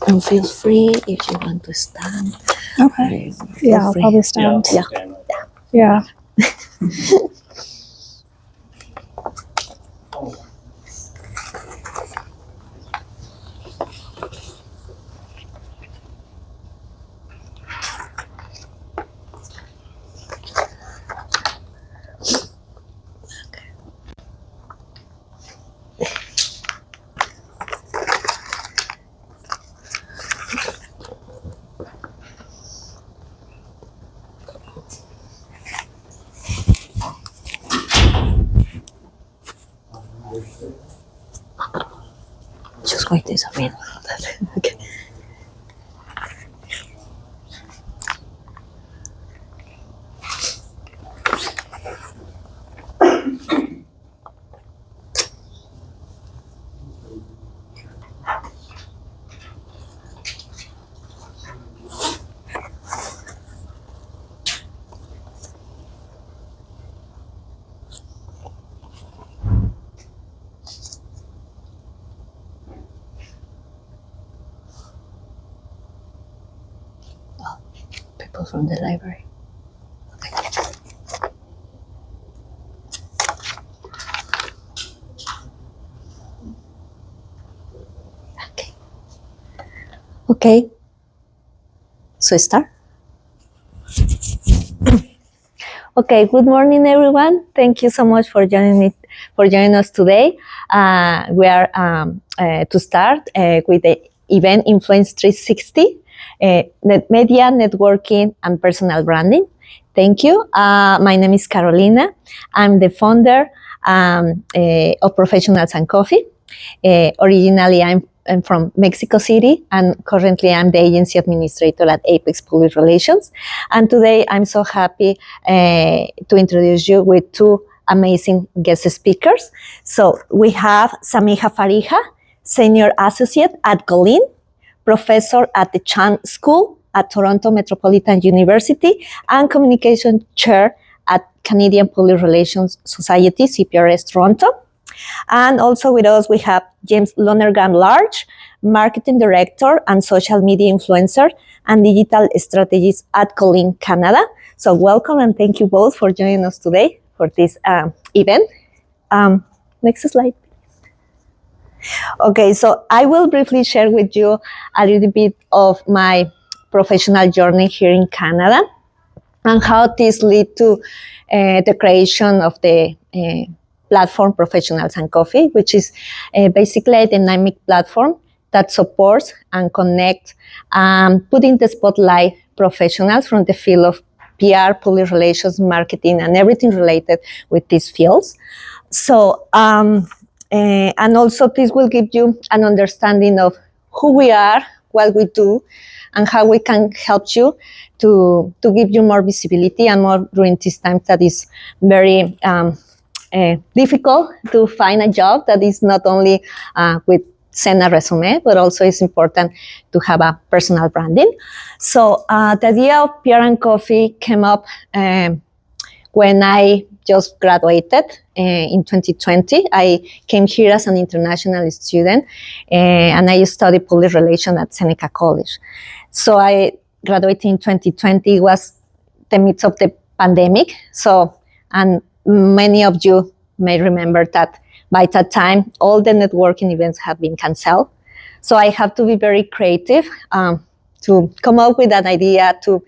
And feel free if you want to stand. Okay. Yeah, I'll probably stand. Yeah. Yeah. Just wait a minute. Okay. People from the library. Okay. Okay. So start. Okay. Good morning, everyone. Thank you so much for joining us today. We are to start with the event Influence 360, media, networking, and personal branding. Thank you. My name is Carolina. I'm the founder of Professionals and Coffee. Originally, I'm from Mexico City, and currently I'm the agency administrator at Apex Public Relations. And today I'm so happy to introduce you with two amazing guest speakers. So we have Samiha Fariha, Senior Associate at Golin, Professor at the Chang School at Toronto Metropolitan University, and Communication Chair at Canadian Public Relations Society, CPRS Toronto. And also with us, we have James Lonergan-Large, Marketing Director and Social Media Influencer and Digital Strategist at Golin, Canada. So welcome and thank you both for joining us today for this event. Next slide, please. Okay, so I will briefly share with you a little bit of my professional journey here in Canada and how this led to the creation of the platform Professionals and Coffee, which is basically a dynamic platform that supports and connects, putting the spotlight professionals from the field of PR, public relations, marketing, and everything related with these fields. So, and also this will give you an understanding of who we are, what we do, and how we can help you to give you more visibility and more during this time that is very difficult to find a job that is not only with send a resume, but also it's important to have a personal branding. So the idea of PR and Coffee came up when I just graduated in 2020. I came here as an international student and I studied public relations at Seneca College. So I graduated in 2020. It was the midst of the pandemic. So, and many of you may remember that by that time, all the networking events have been canceled. So I have to be very creative to come up with an idea to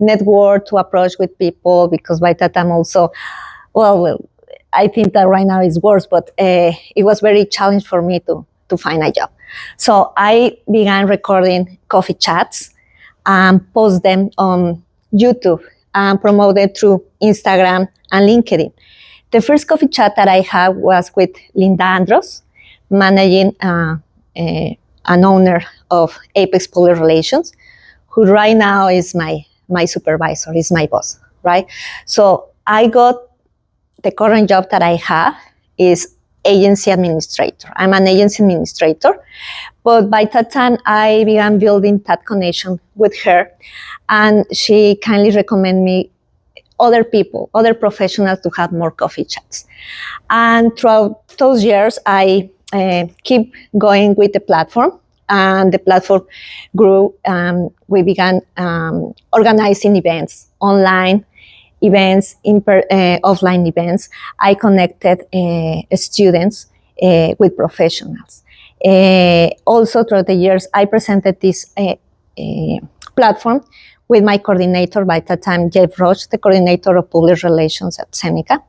network, to approach with people, because by that time also, well, I think that right now is worse, but it was very challenging for me to find a job. So I began recording coffee chats and post them on YouTube and promote it through Instagram and LinkedIn. The first coffee chat that I had was with Linda Andros, managing an owner of Apex Public Relations, who right now is my supervisor, is my boss, right? So I got the current job that I have is agency administrator. I'm an agency administrator, but by that time I began building that connection with her, and she kindly recommended me other people, other professionals to have more coffee chats. And throughout those years, I keep going with the platform. and the platform grew. We began organizing events, online events, offline events. I connected students with professionals. Also, throughout the years, I presented this platform with my coordinator by that time, Jeff Roche, the coordinator of public relations at Samiha.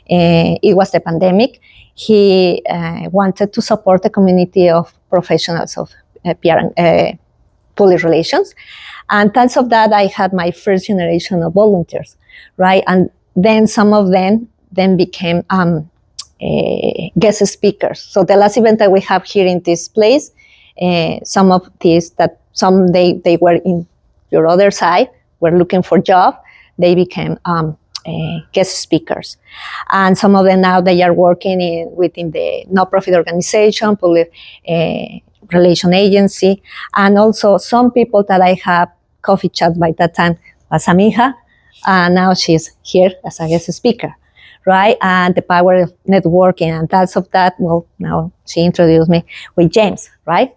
It was the pandemic. He wanted to support the community of professionals of PR and public relations. And thanks of that, I had my first generation of volunteers, right? And then some of them then became guest speakers. So the last event that we have here in this place, some of these that some they were in your other side, were looking for job, they became guest speakers. And some of them now they are working within the non-profit organization, public relation agency, and also some people that I have coffee chat by that time was Samiha, and now she's here as a guest speaker, right? And the power of networking, and that's of that. Well, now she introduced me with James, right?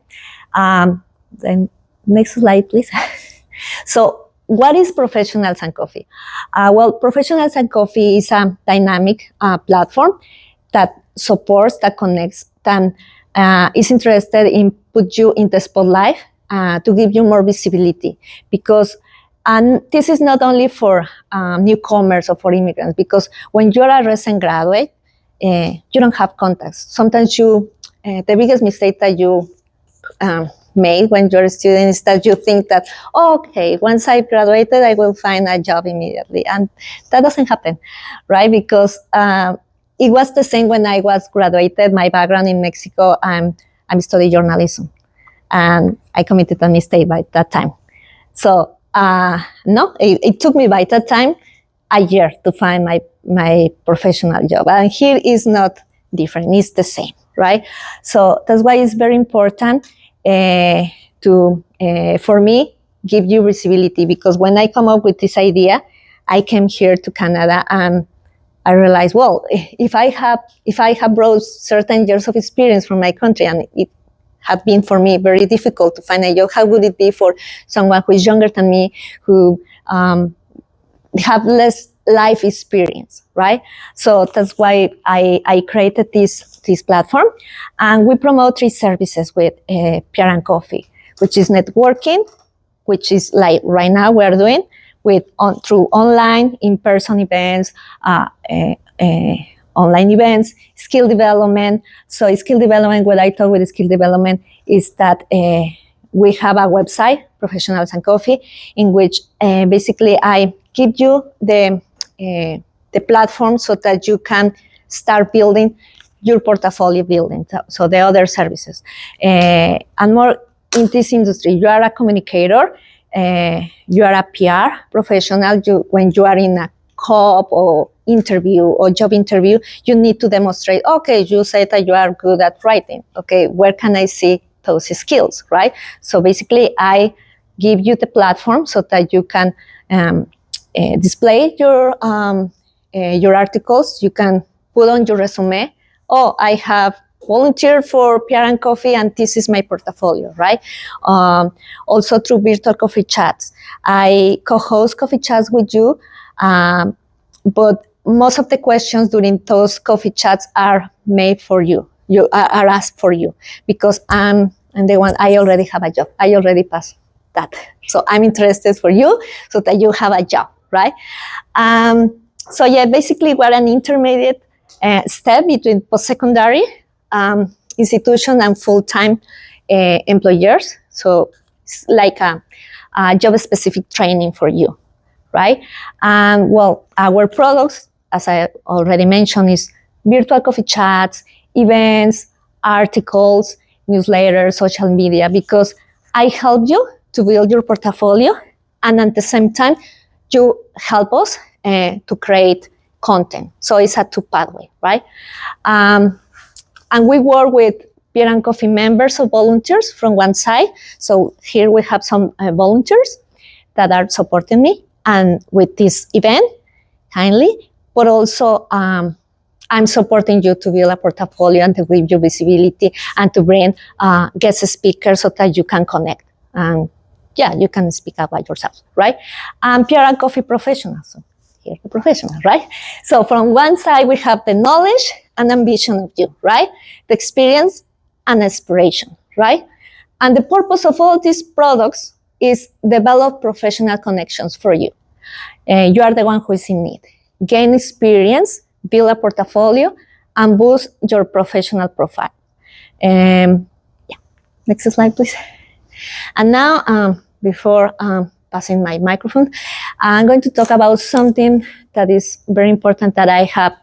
Then next slide, please. So, what is Professionals and Coffee? Well, Professionals and Coffee is a dynamic platform that supports, that connects, that is interested in put you in the spotlight to give you more visibility. Because, and this is not only for newcomers or for immigrants, because when you're a recent graduate, you don't have contacts. Sometimes the biggest mistake that you made when you're a student is that you think that, oh, okay, once I graduated, I will find a job immediately. And that doesn't happen, right? Because it was the same when I was graduated. My background in Mexico, I'm studying journalism. And I committed a mistake by that time. So, no, it took me by that time a year to find my professional job. And here is not different, it's the same, right? So that's why it's very important for me, give you visibility, because when I come up with this idea, I came here to Canada and I realized, well, if I have brought certain years of experience from my country, and it had been for me very difficult to find a job, how would it be for someone who is younger than me, who have less life experience, right? So that's why I created this platform, and we promote 3 services with PR and Coffee, which is networking, which is like right now we're doing through online, in-person events, online events, skill development. So skill development, what I thought with skill development is that we have a website, Professionals and Coffee, in which basically I give you the platform so that you can start building your portfolio building, so the other services. And more in this industry, you are a communicator, you are a PR professional. When you are in a COP or interview or job interview, you need to demonstrate, okay, you say that you are good at writing. Okay, where can I see those skills, right? So basically, I give you the platform so that you can display your articles. You can put on your resume, oh, I have volunteered for PR and Coffee, and this is my portfolio, right? Also through virtual coffee chats. I co-host coffee chats with you, but most of the questions during those coffee chats are made for you. Are asked for you, because I'm the one, I already have a job. I already passed that. So I'm interested for you so that you have a job, right? So yeah, basically we're an intermediate step between post-secondary institution and full-time employers. So it's like a job-specific training for you, right? And well, our products, as I already mentioned, is virtual coffee chats, events, articles, newsletters, social media, because I help you to build your portfolio, and at the same time, you help us to create content. So it's a 2 pathway, right? And we work with PR and Coffee members or volunteers from one side. So here we have some volunteers that are supporting me and with this event, kindly, but also I'm supporting you to build a portfolio and to give you visibility and to bring guest speakers so that you can connect. And you can speak about yourself, right? I'm PR and coffee professional. So here's the professional, right? So from one side, we have the knowledge and ambition of you, right? The experience and aspiration, right? And the purpose of all these products is develop professional connections for you. You are the one who is in need. Gain experience, build a portfolio, and boost your professional profile. Next slide, please. And now, before passing my microphone, I'm going to talk about something that is very important that I have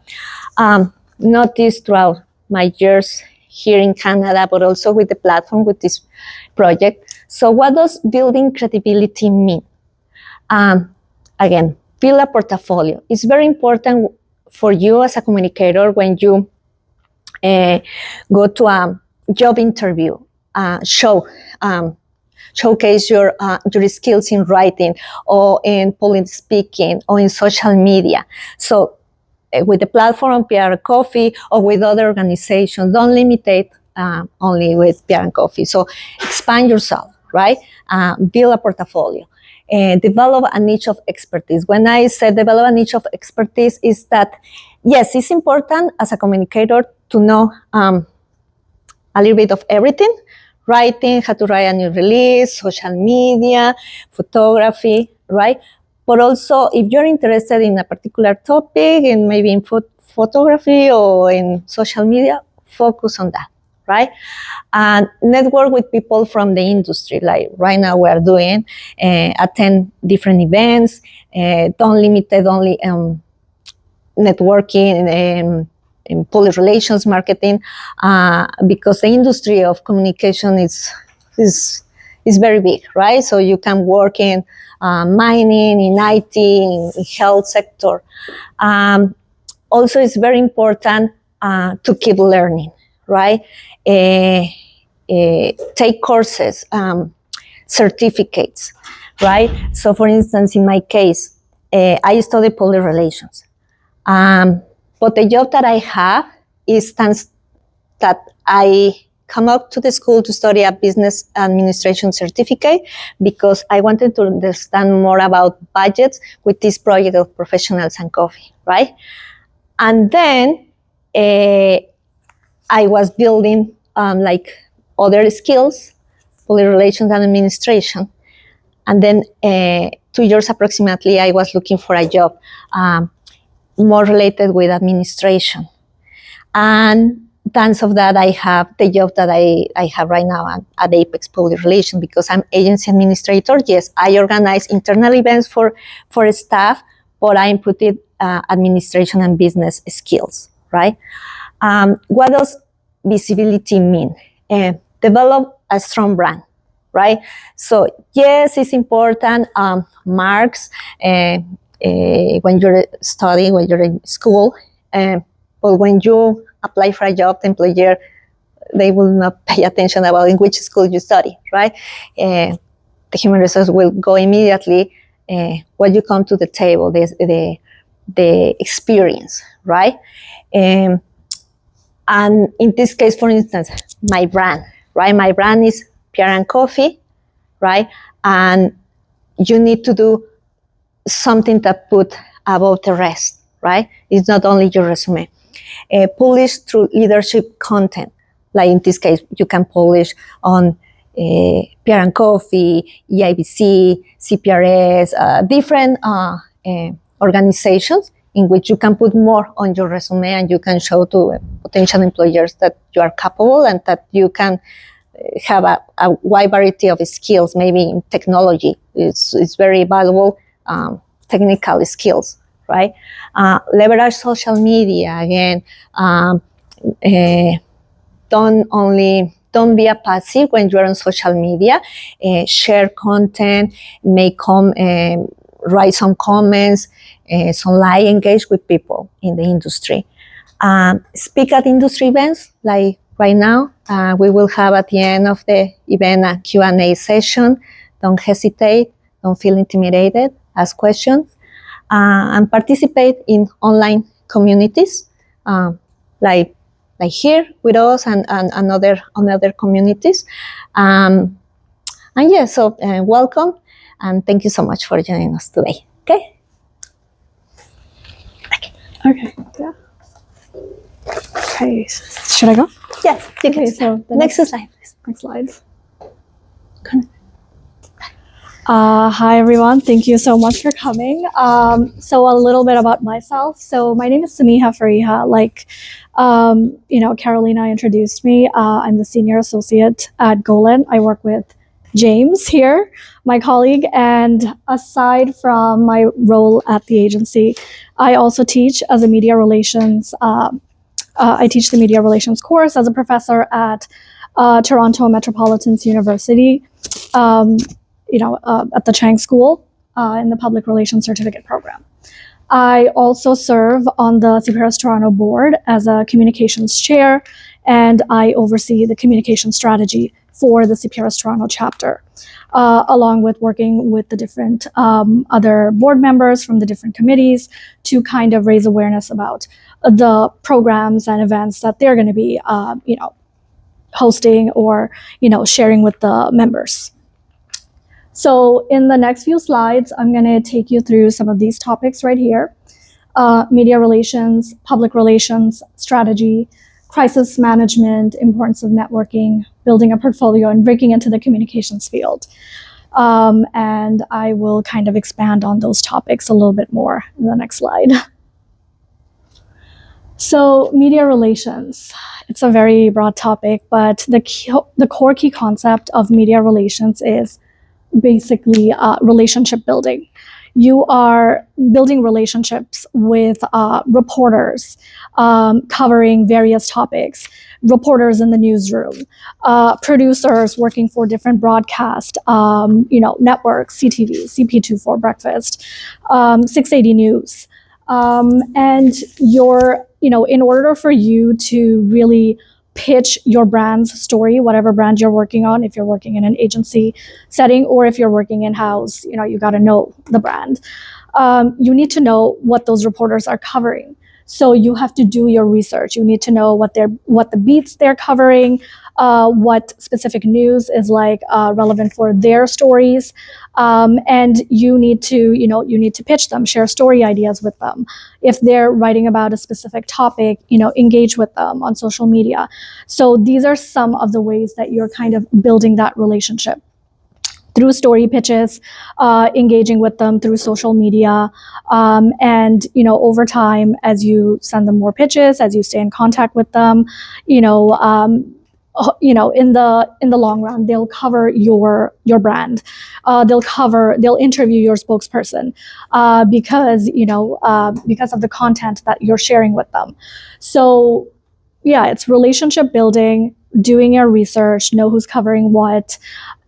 noticed throughout my years here in Canada, but also with the platform, with this project. So what does building credibility mean? Again, build a portfolio. It's very important for you as a communicator when you go to a job interview, showcase your skills in writing or in public speaking or in social media. So with the platform PR Coffee or with other organizations, don't limit it only with PR and Coffee. So expand yourself, right? Build a portfolio. Develop a niche of expertise. When I said develop a niche of expertise, is that, yes, it's important as a communicator to know a little bit of everything, writing, how to write a new release, social media, photography, right? But also, if you're interested in a particular topic, and maybe in photography or in social media, focus on that, right? And network with people from the industry, like right now we're doing, attend different events, don't limit it only networking in public relations, marketing, because the industry of communication is very big, right? So you can work in mining, in IT, in health sector. Also, it's very important to keep learning, right? Take courses, certificates, right? So, for instance, in my case, I study public relations. But the job that I have is that I come up to the school to study a business administration certificate because I wanted to understand more about budgets with this project of professionals and coffee, right? And then I was building like other skills, public relations and administration. And then 2 years approximately, I was looking for a job more related with administration. And thanks of that, I have the job that I have right now at Apex Public Relations because I'm agency administrator. Yes, I organize internal events for staff, but I inputted administration and business skills, right? What does visibility mean? Develop a strong brand, right? So yes, it's important, marks, when you're studying, when you're in school, but when you apply for a job, the employer, they will not pay attention about in which school you study, right? The human resource will go immediately when you come to the table, the experience, right? And in this case, for instance, my brand, right? My brand is PR and Coffee, right? And you need to do something that put above the rest, right? It's not only your resume. Publish through leadership content. Like in this case, you can publish on PR and Coffee, EIBC, CPRS, different organizations in which you can put more on your resume and you can show to potential employers that you are capable and that you can have a wide variety of skills, maybe in technology. It's very valuable technical skills, right? Leverage social media again. Don't be a passive when you're on social media. Share content, write some comments, some live, engage with people in the industry. Speak at industry events, like right now. We will have at the end of the event a Q&A session. Don't hesitate. Don't feel intimidated. Ask questions. And participate in online communities. like here with us and other communities. And yeah, so welcome and thank you so much for joining us today. Okay. Okay. Yeah. Okay. Should I go? Yes. Okay. So the next slide, please. Next slide. Hi everyone, thank you so much for coming. So a little bit about myself. So my name is Samiha Fariha. Like, Carolina introduced me. I'm the senior associate at Golin. I work with James here, my colleague. And aside from my role at the agency, I also teach as a media relations. I teach the media relations course as a professor at Toronto Metropolitan's University. At the Chang School in the Public Relations Certificate Program. I also serve on the CPRS Toronto board as a communications chair, and I oversee the communication strategy for the CPRS Toronto chapter, along with working with the different other board members from the different committees to kind of raise awareness about the programs and events that they're going to be, hosting or, sharing with the members. So in the next few slides, I'm going to take you through some of these topics right here. Media relations, public relations, strategy, crisis management, importance of networking, building a portfolio, and breaking into the communications field. And I will kind of expand on those topics a little bit more in the next slide. So media relations, it's a very broad topic, but the core key concept of media relations is basically relationship building. You are building relationships with reporters covering various topics, reporters in the newsroom, producers working for different broadcast networks, CTV, CP24 Breakfast, 680 News. And in order for you to really pitch your brand's story, whatever brand you're working on, if you're working in an agency setting or if you're working in-house, you got to know the brand. You need to know what those reporters are covering. So you have to do your research. You need to know what the beats they're covering, what specific news is relevant for their stories, and you need to pitch them, share story ideas with them. If they're writing about a specific topic, engage with them on social media. So these are some of the ways that you're kind of building that relationship through story pitches, engaging with them through social media, and over time, as you send them more pitches, as you stay in contact with them, in the long run, they'll cover your brand. They'll interview your spokesperson because of the content that you're sharing with them. So yeah, it's relationship building, doing your research, know who's covering what,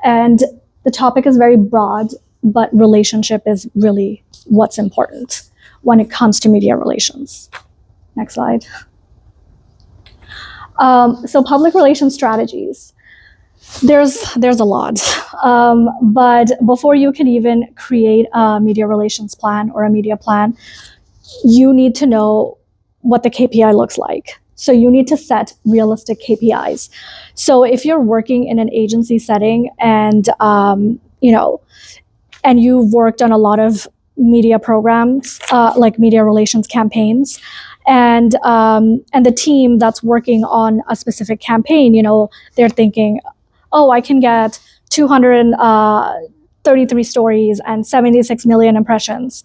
and the topic is very broad, but relationship is really what's important when it comes to media relations. Next slide. So public relations strategies. There's a lot, but before you can even create a media relations plan or a media plan, you need to know what the KPI looks like. So you need to set realistic KPIs. So if you're working in an agency setting and and you've worked on a lot of media programs, like media relations campaigns, and the team that's working on a specific campaign, they're thinking, oh, I can get 233 stories and 76 million impressions,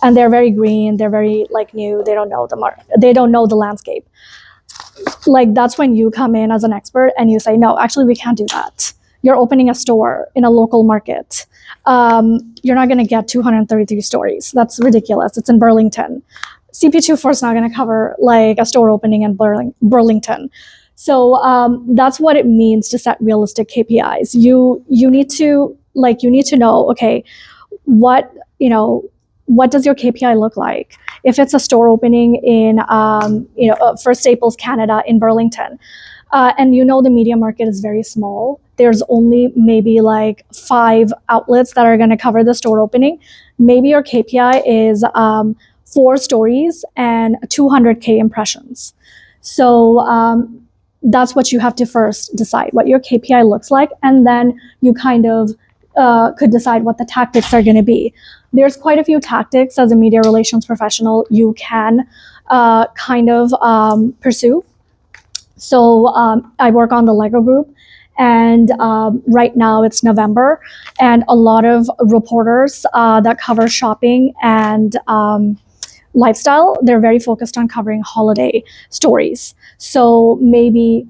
and they're very green, they're very new, they don't know the landscape. That's when you come in as an expert and you say, no, actually we can't do that. You're opening a store in a local market. You're not going to get 233 stories. That's ridiculous. It's in Burlington. CP24 is not going to cover a store opening in Burlington. So that's what it means to set realistic KPIs. You need to know, okay, what does your KPI look like? If it's a store opening in for Staples Canada in Burlington, and the media market is very small, there's only maybe 5 outlets that are going to cover the store opening. Maybe your KPI is 4 stories and 200K impressions. So that's what you have to first decide, what your KPI looks like, and then you kind of could decide what the tactics are going to be. There's quite a few tactics as a media relations professional you can kind of pursue. So I work on the Lego group, and right now it's November, and a lot of reporters that cover shopping and lifestyle, they're very focused on covering holiday stories. So maybe,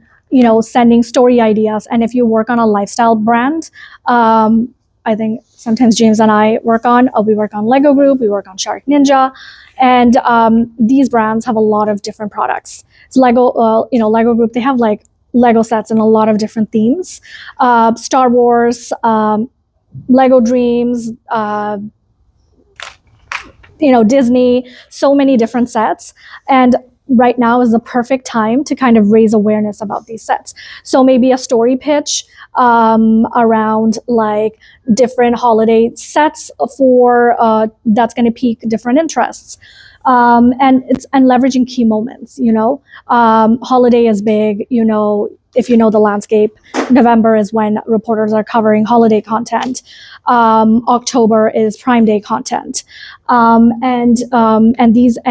sending story ideas. And if you work on a lifestyle brand, I think sometimes James and I we work on Lego Group, we work on Shark Ninja, and these brands have a lot of different products. It's Lego Group, they have like Lego sets in a lot of different themes, Star Wars, Lego Dreams, Disney, so many different sets. And right now is the perfect time to kind of raise awareness about these sets. So maybe a story pitch around like different holiday sets for that's going to pique different interests. And leveraging key moments. Holiday is big. If you know the landscape, November is when reporters are covering holiday content. October is Prime Day content. And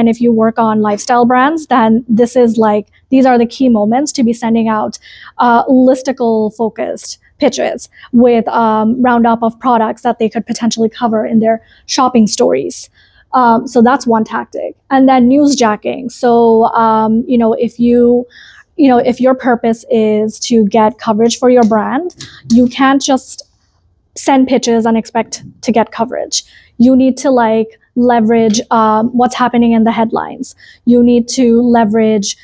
if you work on lifestyle brands, then these are the key moments to be sending out listicle focused pitches with roundup of products that they could potentially cover in their shopping stories. So that's one tactic. And then newsjacking. So if your purpose is to get coverage for your brand, you can't just send pitches and expect to get coverage. You need to leverage what's happening in the headlines. You need to leverage,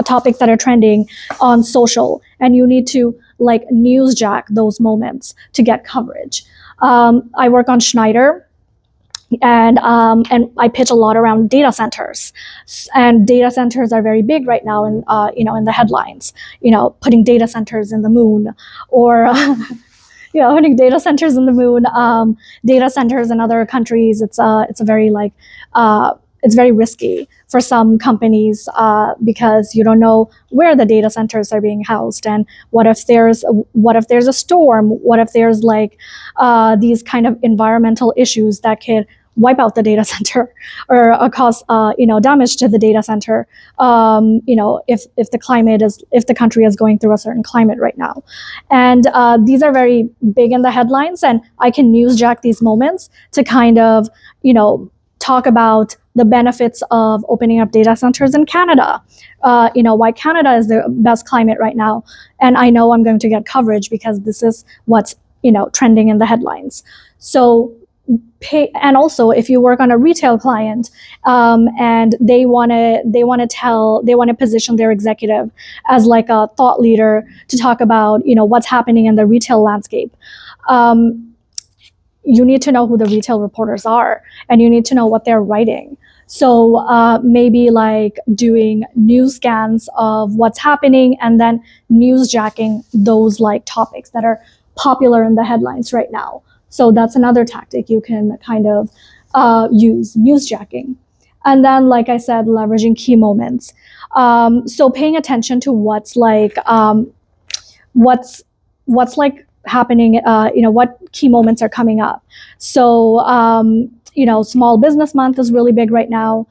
topics that are trending on social, and you need to newsjack those moments to get coverage. I work on Schneider, and I pitch a lot around data centers, and data centers are very big right now in the headlines. Putting data centers in the moon, or putting data centers in the moon. Data centers in other countries, it's very risky for some companies because you don't know where the data centers are being housed, and what if there's a storm? What if there's these kind of environmental issues that could wipe out the data center or cause damage to the data center? If the country is going through a certain climate right now, and these are very big in the headlines, and I can newsjack these moments to kind of talk about the benefits of opening up data centers in Canada. Why Canada is the best climate right now, and I know I'm going to get coverage because this is what's trending in the headlines. So and also if you work on a retail client and they want to position their executive as like a thought leader to talk about what's happening in the retail landscape, you need to know who the retail reporters are, and you need to know what they're writing. So maybe doing news scans of what's happening, and then newsjacking those topics that are popular in the headlines right now. So that's another tactic you can kind of use, newsjacking. And then, like I said, leveraging key moments. So paying attention to what's happening, what key moments are coming up. So, Small Business Month is really big right now.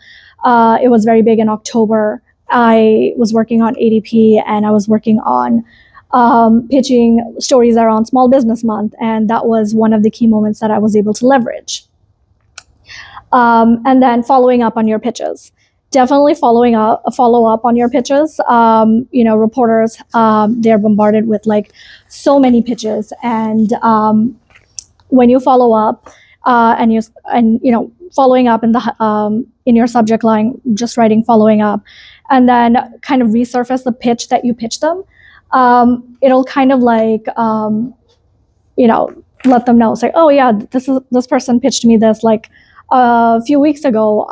It was very big in October. I was working on ADP, and I was working on pitching stories around Small Business Month, and that was one of the key moments that I was able to leverage. And then following up on your pitches. Definitely follow up on your pitches. Reporters, they're bombarded with so many pitches, and when you follow up, and following up in your subject line, just writing following up, and then kind of resurface the pitch that you pitched them. It'll kind of let them know. It's oh yeah, this person pitched me this a few weeks ago.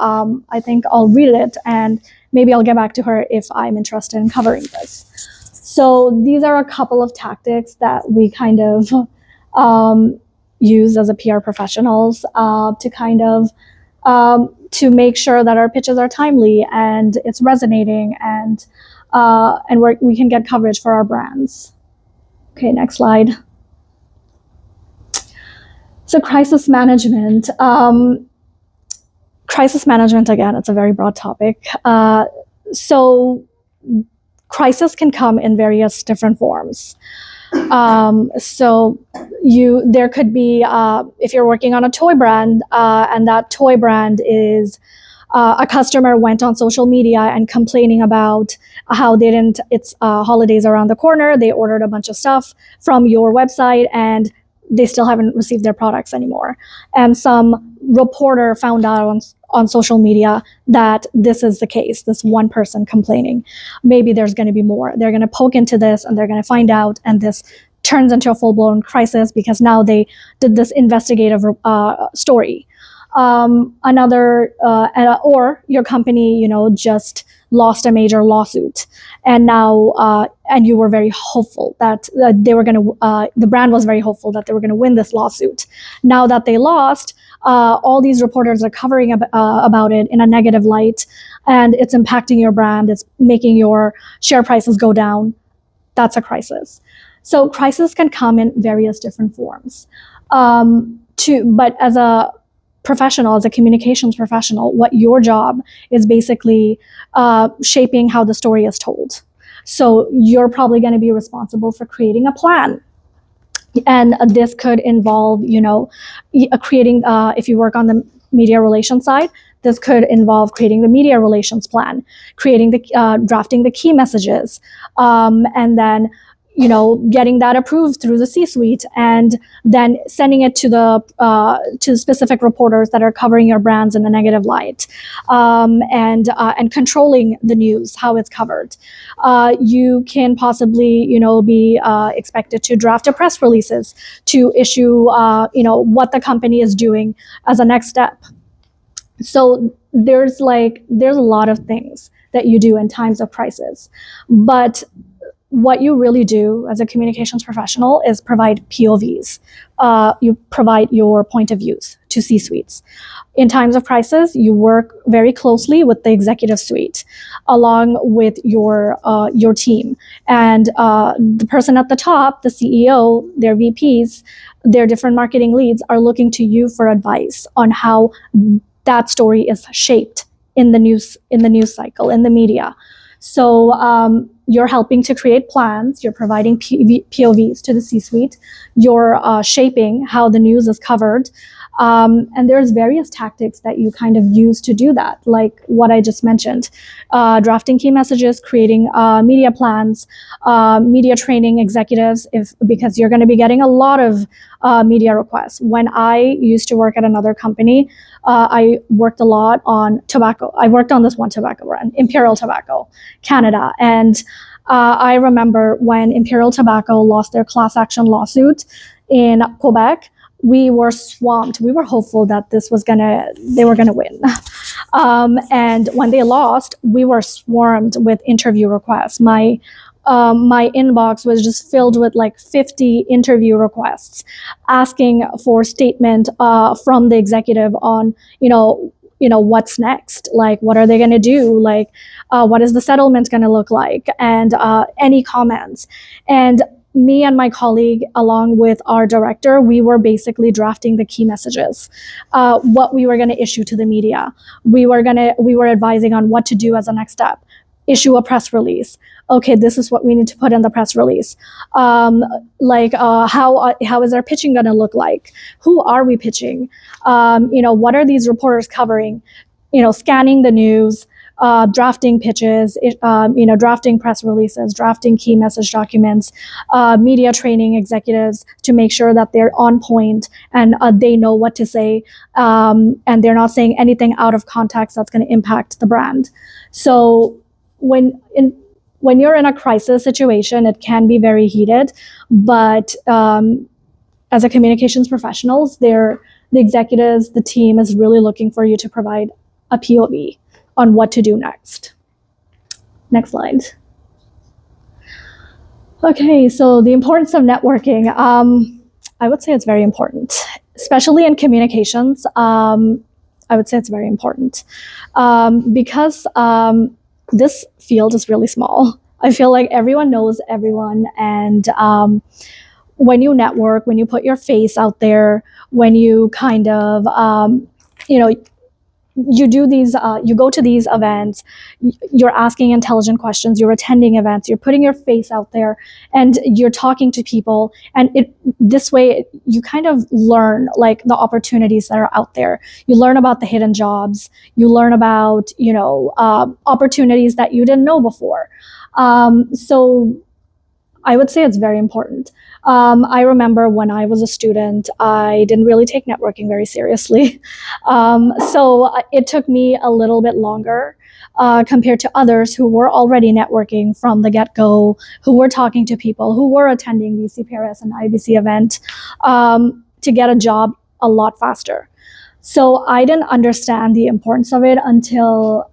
I think I'll read it, and maybe I'll get back to her if I'm interested in covering this. So these are a couple of tactics that we kind of use as a PR professionals to kind of to make sure that our pitches are timely and it's resonating, and we can get coverage for our brands. Okay, next slide. So crisis management. Crisis management, again, it's a very broad topic. So crisis can come in various different forms. So there could be, if you're working on a toy brand, and that toy brand is a customer went on social media and complaining about how they didn't, it's holidays around the corner, they ordered a bunch of stuff from your website and they still haven't received their products anymore. And some reporter found out on social media that this is the case, this one person complaining. Maybe there's going to be more. They're going to poke into this and they're going to find out, and this turns into a full-blown crisis because now they did this investigative story. Or your company, just lost a major lawsuit, and now and you were very hopeful that they were going to. The brand was very hopeful that they were going to win this lawsuit. Now that they lost, all these reporters are covering about it in a negative light, and it's impacting your brand. It's making your share prices go down. That's a crisis. So crisis can come in various different forms. But as a professional, as a communications professional, what your job is basically shaping how the story is told. So you're probably going to be responsible for creating a plan. And this could involve, creating, if you work on the media relations side, this could involve creating the media relations plan, drafting the key messages, and then getting that approved through the C-suite, and then sending it to specific reporters that are covering your brands in a negative light, and controlling the news, how it's covered. You can possibly, be expected to draft a press releases to issue, what the company is doing as a next step. So there's a lot of things that you do in times of crisis, but what you really do as a communications professional is provide POVs. You provide your point of views to C-suites. In times of crisis, you work very closely with the executive suite, along with your team. And the person at the top, the CEO, their VPs, their different marketing leads are looking to you for advice on how that story is shaped in the news cycle, in the media. So you're helping to create plans, you're providing POVs to the C-suite, you're shaping how the news is covered. And there's various tactics that you kind of use to do that, like what I just mentioned. Drafting key messages, creating media plans, media training executives, because you're going to be getting a lot of media requests. When I used to work at another company, I worked a lot on tobacco. I worked on this one tobacco brand, Imperial Tobacco, Canada. And I remember when Imperial Tobacco lost their class action lawsuit in Quebec, we were swamped. We were hopeful that they were gonna win. And when they lost, we were swarmed with interview requests. My inbox was just filled with like 50 interview requests, asking for statement from the executive on, what's next, like what are they going to do, like what is the settlement going to look like, and any comments. And me and my colleague, along with our director, we were basically drafting the key messages, what we were going to issue to the media. We were advising on what to do as a next step. Issue a press release. Okay, this is what we need to put in the press release. How is our pitching going to look like? Who are we pitching? What are these reporters covering? Scanning the news, drafting pitches, drafting press releases, drafting key message documents, media training executives to make sure that they're on point and they know what to say, and they're not saying anything out of context that's going to impact the brand. So when you're in a crisis situation, it can be very heated, but as a communications professionals, the executives, the team is really looking for you to provide a POV on what to do next. Next slide. Okay, so the importance of networking. I would say it's very important, especially in communications. I would say it's very important because this field is really small. I feel like everyone knows everyone, and when you network, when you put your face out there, when you kind of, you know, you do these, you go to these events, you're asking intelligent questions, you're attending events, you're putting your face out there, and you're talking to people, and this way you kind of learn like the opportunities that are out there. You learn about the hidden jobs, you learn about opportunities that you didn't know before. So I would say it's very important. I remember when I was a student, I didn't really take networking very seriously. So it took me a little bit longer compared to others who were already networking from the get go, who were talking to people, who were attending the CPRS and IBC event to get a job a lot faster. So I didn't understand the importance of it until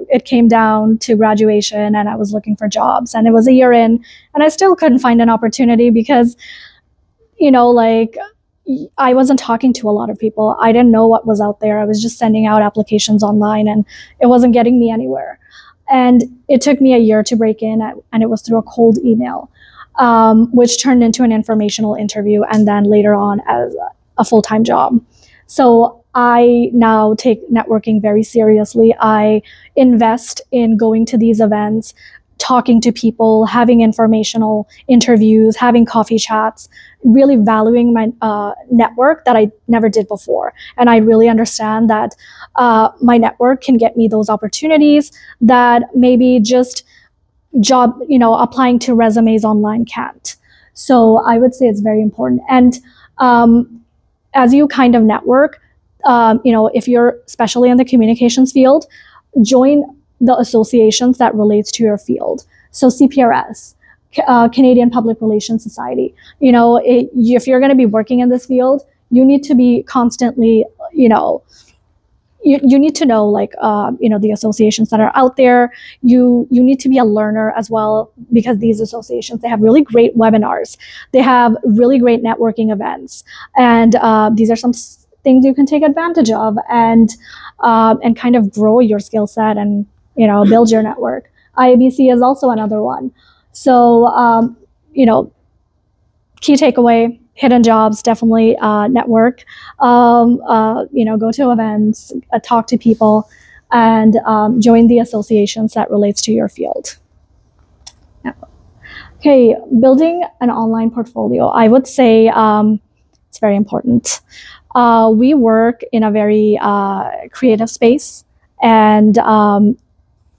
it came down to graduation and I was looking for jobs, and it was a year in and I still couldn't find an opportunity because, like I wasn't talking to a lot of people. I didn't know what was out there. I was just sending out applications online and it wasn't getting me anywhere. And it took me a year to break in, and it was through a cold email, which turned into an informational interview and then later on as a full-time job. So I now take networking very seriously. I invest in going to these events, talking to people, having informational interviews, having coffee chats, really valuing my network that I never did before. And I really understand that my network can get me those opportunities that maybe just applying to resumes online can't. So I would say it's very important. And as you kind of network, if you're especially in the communications field, join the associations that relates to your field. So CPRS, Canadian Public Relations Society. If you're going to be working in this field, you need to be constantly, you need to know the associations that are out there. You need to be a learner as well, because these associations, they have really great webinars, they have really great networking events, and these are some things you can take advantage of and kind of grow your skill set and build your network. IABC is also another one. So key takeaway: hidden jobs, definitely network, go to events, talk to people, and join the associations that relates to your field. Okay, building an online portfolio. I would say it's very important. We work in a very creative space, and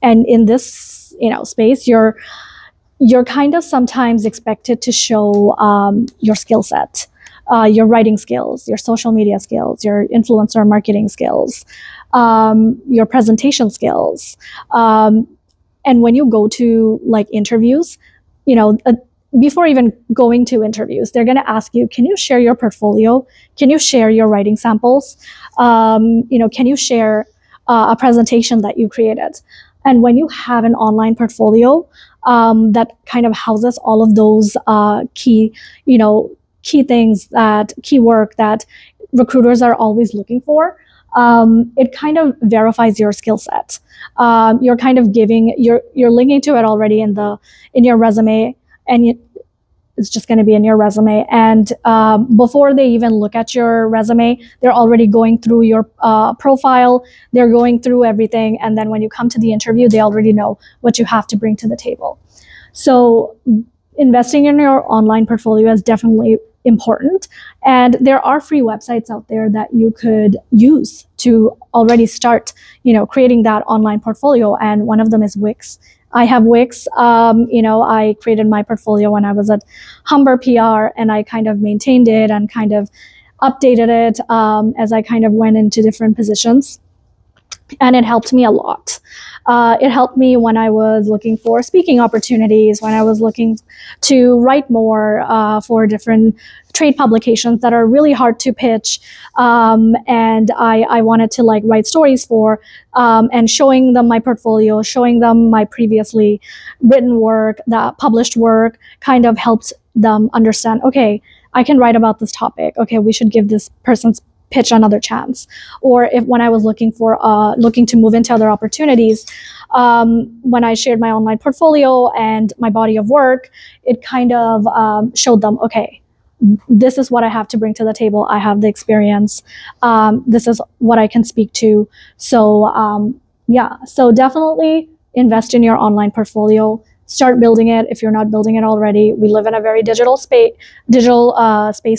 in this space, you're kind of sometimes expected to show your skill set, your writing skills, your social media skills, your influencer marketing skills, your presentation skills. And when you go to interviews, before even going to interviews, they're going to ask you, can you share your portfolio? Can you share your writing samples? Can you share a presentation that you created? And when you have an online portfolio that kind of houses all of those key things, that key work that recruiters are always looking for, it kind of verifies your skill set. You're kind of you're linking to it already in your resume, and it's just going to be in your resume. And before they even look at your resume, they're already going through your profile. They're going through everything. And then when you come to the interview, they already know what you have to bring to the table. So investing in your online portfolio is definitely important. And there are free websites out there that you could use to already start, creating that online portfolio. And one of them is Wix. I have Wix. I created my portfolio when I was at Humber PR, and I kind of maintained it and kind of updated it as I kind of went into different positions. And it helped me a lot. It helped me when I was looking for speaking opportunities, when I was looking to write more for different trade publications that are really hard to pitch. And I wanted to write stories for, and showing them my portfolio, showing them my previously written work, the published work, kind of helped them understand, okay, I can write about this topic. Okay, we should give this person's pitch another chance. Or if when I was looking to move into other opportunities, when I shared my online portfolio and my body of work, it kind of showed them, okay, this is what I have to bring to the table. I have the experience. This is what I can speak to. So yeah, so definitely invest in your online portfolio. Start building it if you're not building it already. We live in a very digital space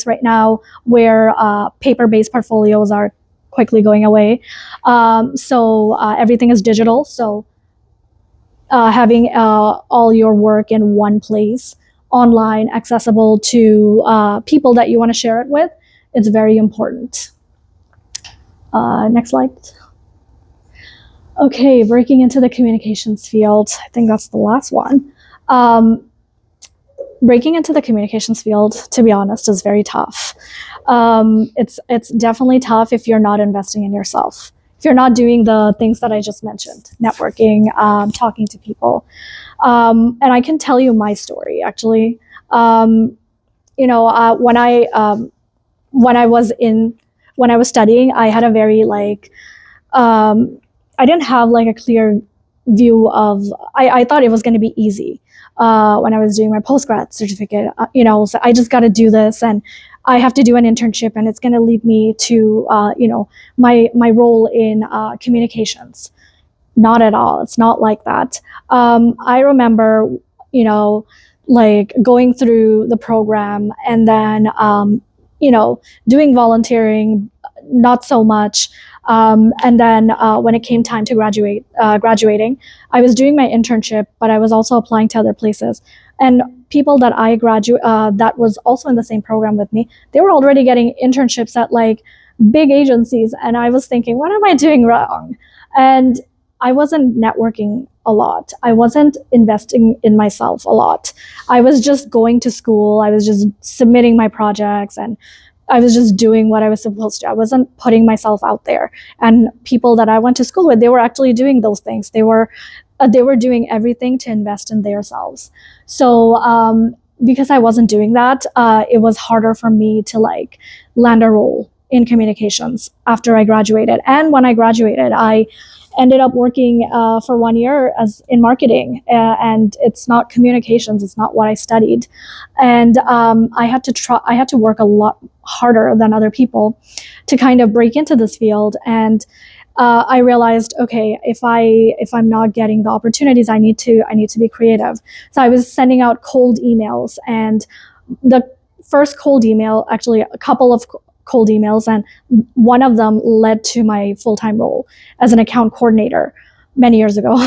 right now, where paper-based portfolios are quickly going away. So everything is digital. So having all your work in one place, online, accessible to people that you want to share it with, it's very important. Next slide. Okay, breaking into the communications field. I think that's the last one. Breaking into the communications field, to be honest, is very tough. It's definitely tough if you're not investing in yourself. If you're not doing the things that I just mentioned, networking, talking to people. And I can tell you my story, actually. You know, when I was studying, I had a very I didn't have like a clear view of. I thought it was going to be easy when I was doing my postgrad certificate. You know, so I just got to do this, and I have to do an internship, and it's going to lead me to you know, my role in communications. Not at all. It's not like that. I remember, you know, like going through the program, and then you know, doing volunteering, not so much. And then when it came time to graduating, I was doing my internship, but I was also applying to other places. And people that that was also in the same program with me, they were already getting internships at like big agencies, and I was thinking, what am I doing wrong? And I wasn't networking a lot. I wasn't investing in myself a lot. I was just going to school. I was just submitting my projects, and I was just doing what I was supposed to. I wasn't putting myself out there. And people that I went to school with, they were actually doing those things. They were doing everything to invest in themselves. So because I wasn't doing that, it was harder for me to like land a role in communications after I graduated. And when I graduated, I ended up working for 1 year as in marketing, and it's not communications. It's not what I studied, and I had to work a lot harder than other people to kind of break into this field. And I realized, okay, if I'm not getting the opportunities, I need to be creative. So I was sending out cold emails, and the first cold email, actually a couple of cold emails, and one of them led to my full-time role as an account coordinator many years ago.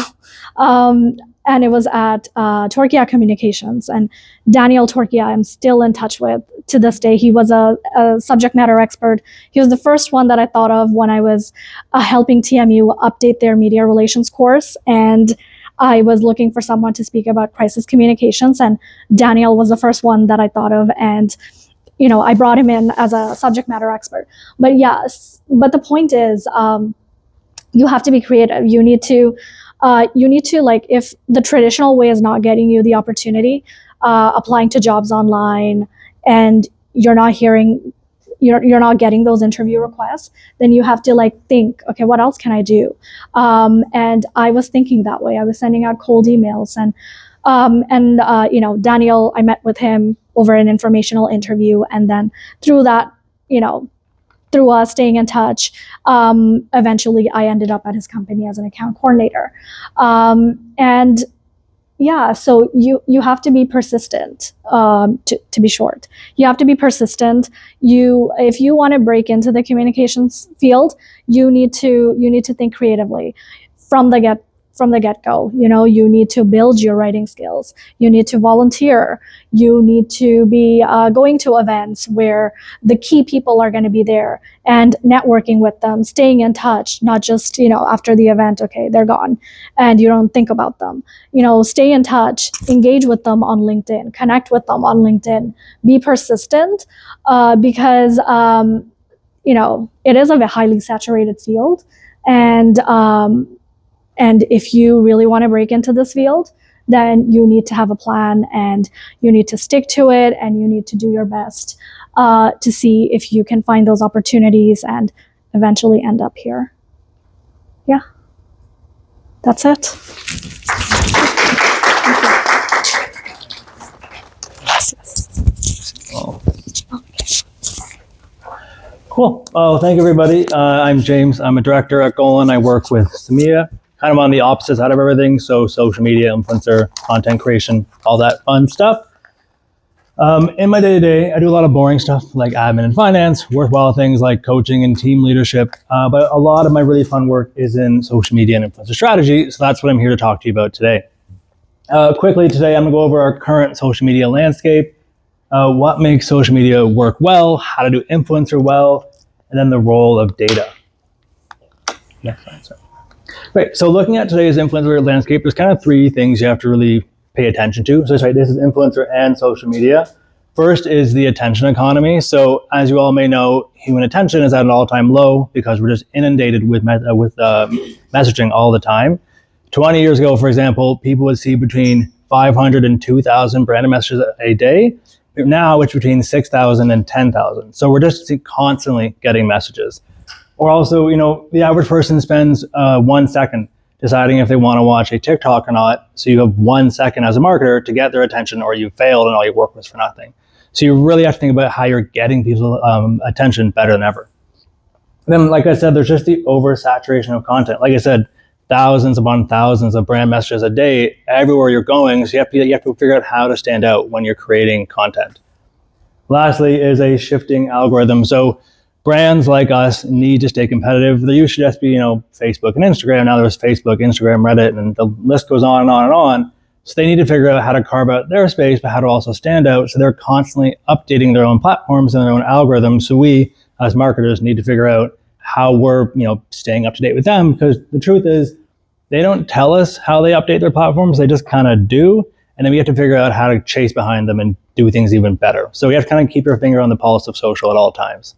And it was at Torquia Communications. And Daniel Torquia, I'm still in touch with to this day. He was a subject matter expert. He was the first one that I thought of when I was helping TMU update their media relations course. And I was looking for someone to speak about crisis communications. And Daniel was the first one that I thought of. And you know, I brought him in as a subject matter expert. But yes, but the point is, you have to be creative. You need to like, if the traditional way is not getting you the opportunity, applying to jobs online, and you're not getting those interview requests, then you have to like think, okay, what else can I do? And I was thinking that way. I was sending out cold emails, and you know, Daniel, I met with him over an informational interview, and then through that, you know, through us staying in touch, eventually I ended up at his company as an account coordinator. And yeah, so you have to be persistent. To be short, you have to be persistent. If you want to break into the communications field, you need to think creatively from the get-go. You know, you need to build your writing skills. You need to volunteer. You need to be going to events where the key people are going to be there, and networking with them, staying in touch, not just, you know, after the event, okay, they're gone, and you don't think about them. You know, stay in touch, engage with them on LinkedIn, connect with them on LinkedIn, be persistent, because, you know, it is a highly saturated field. And if you really want to break into this field, then you need to have a plan and you need to stick to it and you need to do your best to see if you can find those opportunities and eventually end up here. Yeah, that's it. Cool. Well, thank you, everybody. I'm James. I'm a director at Golin. I work with Samiha, kind of on the opposite side of everything. So social media, influencer, content creation, all that fun stuff. In my day-to-day, I do a lot of boring stuff like admin and finance, worthwhile things like coaching and team leadership. But a lot of my really fun work is in social media and influencer strategy. So that's what I'm here to talk to you about today. Quickly today, I'm going to go over our current social media landscape, what makes social media work well, how to do influencer well, and then the role of data. Next slide, sorry. Great, so looking at today's influencer landscape, there's kind of three things you have to really pay attention to. So sorry, this is influencer and social media. First is the attention economy. So as you all may know, human attention is at an all-time low because we're just inundated with messaging all the time. 20 years ago, for example, people would see between 500 and 2,000 branded messages a day. Now it's between 6,000 and 10,000. So we're just constantly getting messages. Or also, the average person spends 1 second deciding if they want to watch a TikTok or not. So you have 1 second as a marketer to get their attention, or you failed and all your work was for nothing. So you really have to think about how you're getting people's attention better than ever. And then, like I said, there's just the oversaturation of content. Like I said, thousands upon thousands of brand messages a day everywhere you're going. So you have to figure out how to stand out when you're creating content. Lastly is a shifting algorithm. So brands like us need to stay competitive. There used to just be, Facebook and Instagram. Now there's Facebook, Instagram, Reddit, and the list goes on and on and on. So they need to figure out how to carve out their space, but how to also stand out. So they're constantly updating their own platforms and their own algorithms. So we, as marketers, need to figure out how we're, staying up to date with them. Because the truth is, they don't tell us how they update their platforms. They just kind of do. And then we have to figure out how to chase behind them and do things even better. So we have to kind of keep your finger on the pulse of social at all times.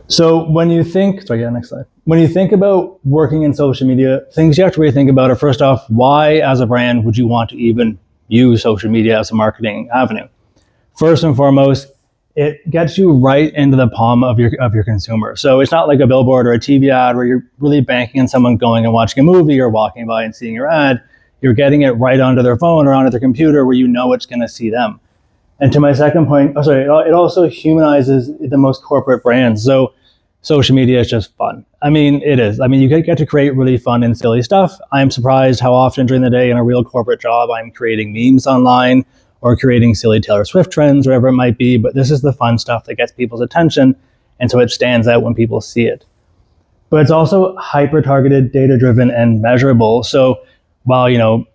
So when you think, next slide. When you think about working in social media, things you have to really think about are, first off, why as a brand would you want to even use social media as a marketing avenue? First and foremost, it gets you right into the palm of your consumer. So it's not like a billboard or a TV ad where you're really banking on someone going and watching a movie or walking by and seeing your ad. You're getting it right onto their phone or onto their computer where you know it's going to see them. And to my second point, it also humanizes the most corporate brands. So social media is just fun. I mean, it is. I mean, you get to create really fun and silly stuff. I'm surprised how often during the day in a real corporate job, I'm creating memes online or creating silly Taylor Swift trends, whatever it might be. But this is the fun stuff that gets people's attention. And so it stands out when people see it. But it's also hyper-targeted, data-driven, and measurable. So while,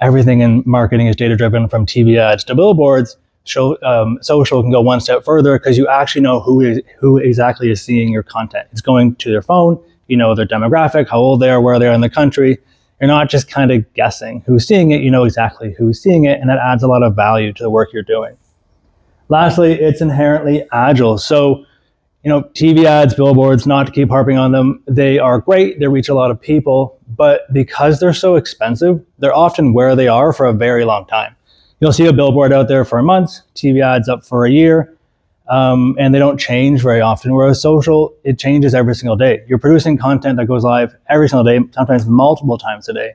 everything in marketing is data-driven from TV ads to billboards, social can go one step further because you actually know who exactly is seeing your content. It's going to their phone, their demographic, how old they are, where they are in the country. You're not just kind of guessing who's seeing it, you know exactly who's seeing it, and that adds a lot of value to the work you're doing. Lastly, it's inherently agile. So, TV ads, billboards, not to keep harping on them, they are great, they reach a lot of people, but because they're so expensive, they're often where they are for a very long time. You'll see a billboard out there for a month, TV ads up for a year, and they don't change very often. Whereas social, it changes every single day. You're producing content that goes live every single day, sometimes multiple times a day.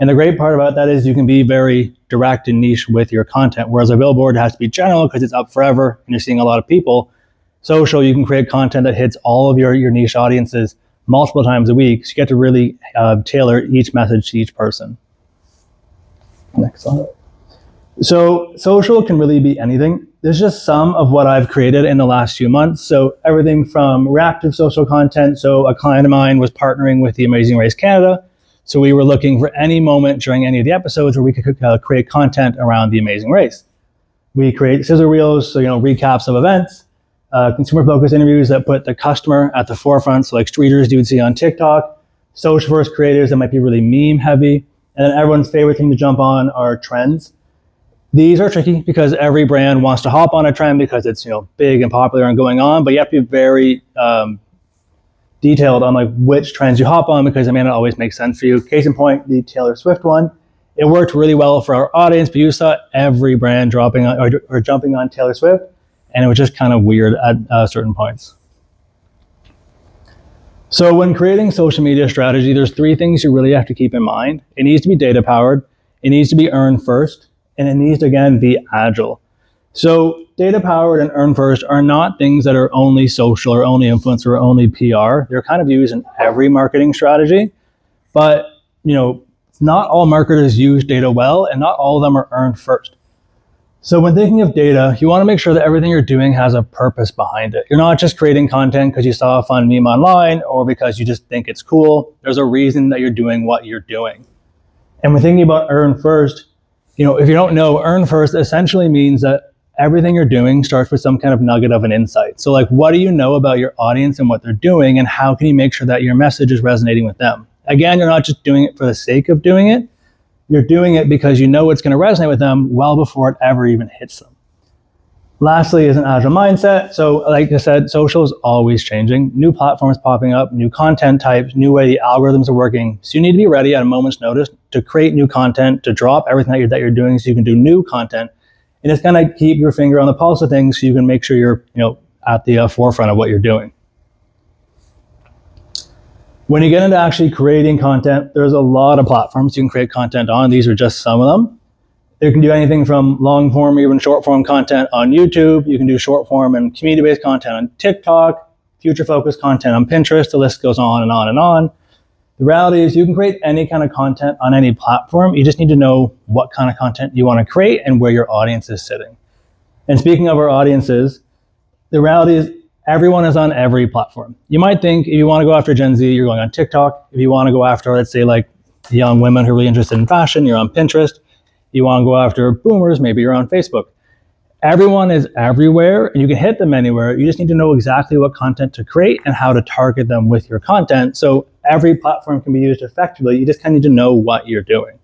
And the great part about that is you can be very direct and niche with your content, whereas a billboard has to be general because it's up forever and you're seeing a lot of people. Social, you can create content that hits all of your niche audiences multiple times a week. So you get to really tailor each message to each person. Next slide. So social can really be anything. There's just some of what I've created in the last few months. So everything from reactive social content. So a client of mine was partnering with the Amazing Race Canada. So we were looking for any moment during any of the episodes where we could create content around the Amazing Race. We create scissor reels, so recaps of events, consumer-focused interviews that put the customer at the forefront, so like streeters you would see on TikTok, social-first creators that might be really meme-heavy, and then everyone's favorite thing to jump on are trends. These are tricky because every brand wants to hop on a trend because it's big and popular and going on, but you have to be very detailed on like which trends you hop on because it may not always make sense for you. Case in point, the Taylor Swift one. It worked really well for our audience, but you saw every brand dropping on or jumping on Taylor Swift, and it was just kind of weird at certain points. So when creating social media strategy, there's 3 things you really have to keep in mind. It needs to be data powered, it needs to be earn first, and it needs to, again, be agile. So data powered and earn first are not things that are only social or only influencer or only PR. They're kind of used in every marketing strategy, but not all marketers use data well, and not all of them are earned first. So when thinking of data, you want to make sure that everything you're doing has a purpose behind it. You're not just creating content because you saw a fun meme online or because you just think it's cool. There's a reason that you're doing what you're doing. And when thinking about earn first, if you don't know, earn first essentially means that everything you're doing starts with some kind of nugget of an insight. So like, what do you know about your audience and what they're doing, and how can you make sure that your message is resonating with them? Again, you're not just doing it for the sake of doing it. You're doing it because you know it's going to resonate with them well before it ever even hits them. Lastly is an agile mindset. So like I said, social is always changing. New platforms popping up, new content types, new way the algorithms are working. So you need to be ready at a moment's notice to create new content, to drop everything that you're doing so you can do new content. And it's kind of keep your finger on the pulse of things so you can make sure you're at the forefront of what you're doing. When you get into actually creating content, there's a lot of platforms you can create content on. These are just some of them. You can do anything from long form or even short form content on YouTube. You can do short form and community-based content on TikTok, future-focused content on Pinterest. The list goes on and on and on. The reality is you can create any kind of content on any platform. You just need to know what kind of content you want to create and where your audience is sitting. And speaking of our audiences, the reality is everyone is on every platform. You might think if you want to go after Gen Z, you're going on TikTok. If you want to go after, let's say, like young women who are really interested in fashion, you're on Pinterest. You want to go after boomers, maybe you're on Facebook. Everyone is everywhere, and you can hit them anywhere. You just need to know exactly what content to create and how to target them with your content. So every platform can be used effectively. You just kind of need to know what you're doing.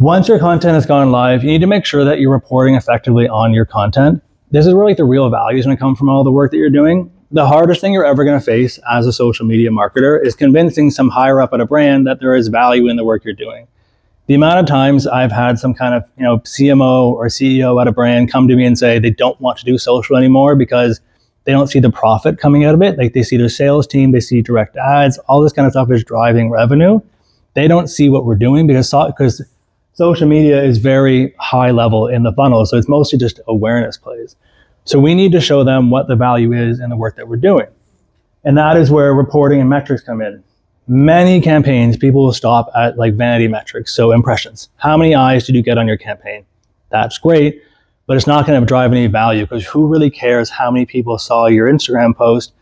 Once your content has gone live, you need to make sure that you're reporting effectively on your content. This is where like the real values going to come from all the work that you're doing. The hardest thing you're ever going to face as a social media marketer is convincing some higher up at a brand that there is value in the work you're doing. The amount of times I've had some kind of CMO or CEO at a brand come to me and say they don't want to do social anymore because they don't see the profit coming out of it. Like they see their sales team, they see direct ads, all this kind of stuff is driving revenue. They don't see what we're doing because social media is very high level in the funnel. So it's mostly just awareness plays. So we need to show them what the value is in the work that we're doing. And that is where reporting and metrics come in. Many campaigns, people will stop at like vanity metrics. So impressions. How many eyes did you get on your campaign? That's great, but it's not going to drive any value because who really cares how many people saw your Instagram post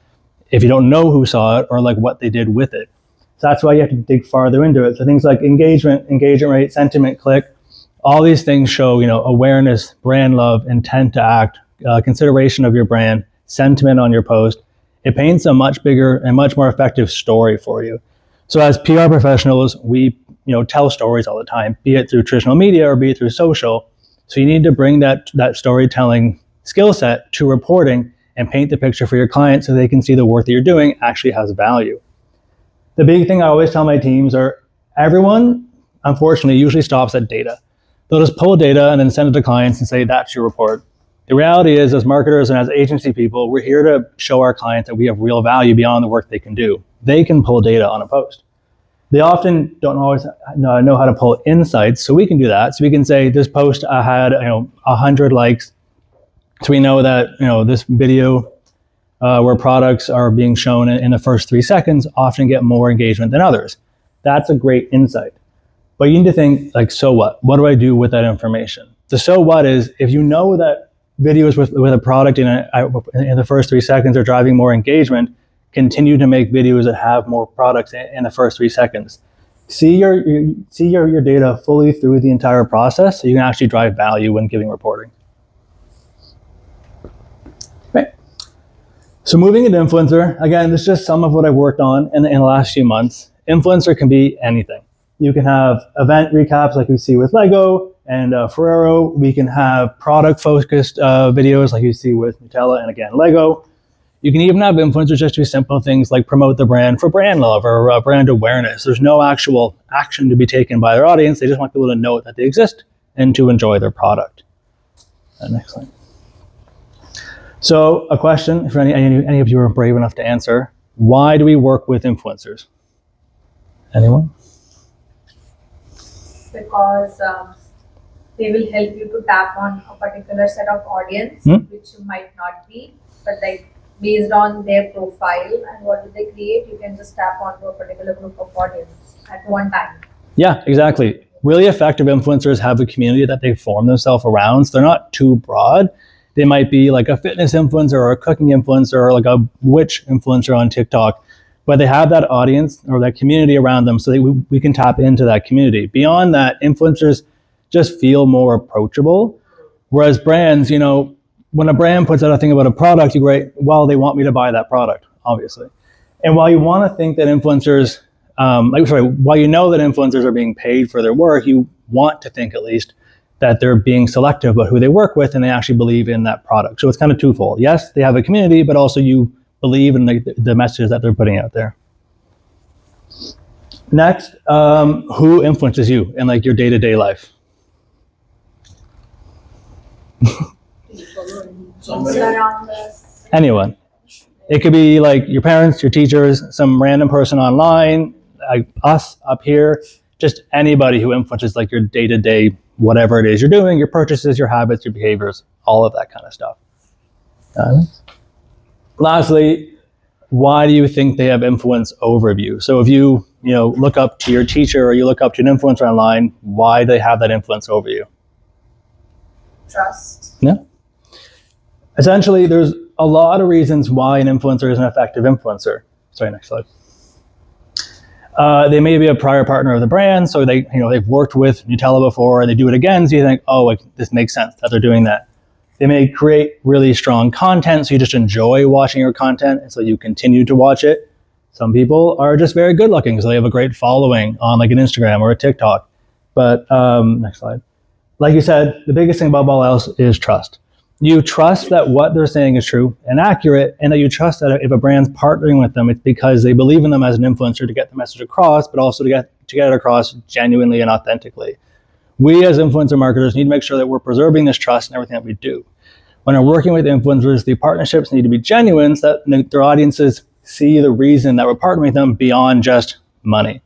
if you don't know who saw it or like what they did with it? So that's why you have to dig farther into it. So things like engagement rate, sentiment, click, all these things show, awareness, brand love, intent to act, consideration of your brand, sentiment on your post. It paints a much bigger and much more effective story for you. So as PR professionals, we tell stories all the time, be it through traditional media or be it through social. So you need to bring that storytelling skill set to reporting and paint the picture for your clients so they can see the work that you're doing actually has value. The big thing I always tell my teams are everyone, unfortunately, usually stops at data. They'll just pull data and then send it to clients and say, that's your report. The reality is, as marketers and as agency people, we're here to show our clients that we have real value beyond the work they can do. They can pull data on a post. They often don't always know how to pull insights, so we can do that. So we can say, this post had 100 likes. So we know that this video where products are being shown in the first 3 seconds often get more engagement than others. That's a great insight. But you need to think, like, so what? What do I do with that information? The so what is, if you know that videos with a product in the first 3 seconds are driving more engagement, continue to make videos that have more products in the first 3 seconds. See your data fully through the entire process so you can actually drive value when giving reporting. Right. So moving into influencer, again, this is just some of what I've worked on in the last few months. Influencer can be anything. You can have event recaps like we see with Lego and Ferrero. We can have product-focused videos like you see with Nutella and, again, Lego. You can even have influencers just do simple things like promote the brand for brand love or brand awareness. There's no actual action to be taken by their audience. They just want people to know that they exist and to enjoy their product. Next slide. So a question, if any of you are brave enough to answer, why do we work with influencers? Anyone? Because they will help you to tap on a particular set of audience, which you might not be, but like based on their profile and what do they create, you can just tap onto a particular group of audience at one time. Yeah, exactly. Really effective influencers have a community that they form themselves around, so they're not too broad. They might be like a fitness influencer or a cooking influencer or like a witch influencer on TikTok, but they have that audience or that community around them so that we can tap into that community. Beyond that, influencers just feel more approachable, whereas brands, you know, when a brand puts out a thing about a product, you write, well, they want me to buy that product, obviously. And while you want to think that influencers, while you know that influencers are being paid for their work, you want to think at least that they're being selective about who they work with and they actually believe in that product. So it's kind of twofold. Yes, they have a community, but also you believe in the messages that they're putting out there. Next, who influences you in like your day-to-day life? Anyone. It could be like your parents, your teachers, some random person online, like us up here, just anybody who influences like your day-to-day, whatever it is you're doing, your purchases, your habits, your behaviors, all of that kind of stuff. Lastly, why do you think they have influence over you? So if you look up to your teacher or you look up to an influencer online, why do they have that influence over you? Trust. Yeah. Essentially, there's a lot of reasons why an influencer is an effective influencer. Sorry, next slide. They may be a prior partner of the brand, so they've worked with Nutella before and they do it again, so you think, oh, like, this makes sense that they're doing that. They may create really strong content, so you just enjoy watching your content, and so you continue to watch it. Some people are just very good looking, so they have a great following on like an Instagram or a TikTok. But next slide. Like you said, the biggest thing above all else is trust. You trust that what they're saying is true and accurate, and that you trust that if a brand's partnering with them, it's because they believe in them as an influencer to get the message across, but also to get it across genuinely and authentically. We as influencer marketers need to make sure that we're preserving this trust in everything that we do. When we're working with influencers, the partnerships need to be genuine so that their audiences see the reason that we're partnering with them beyond just money.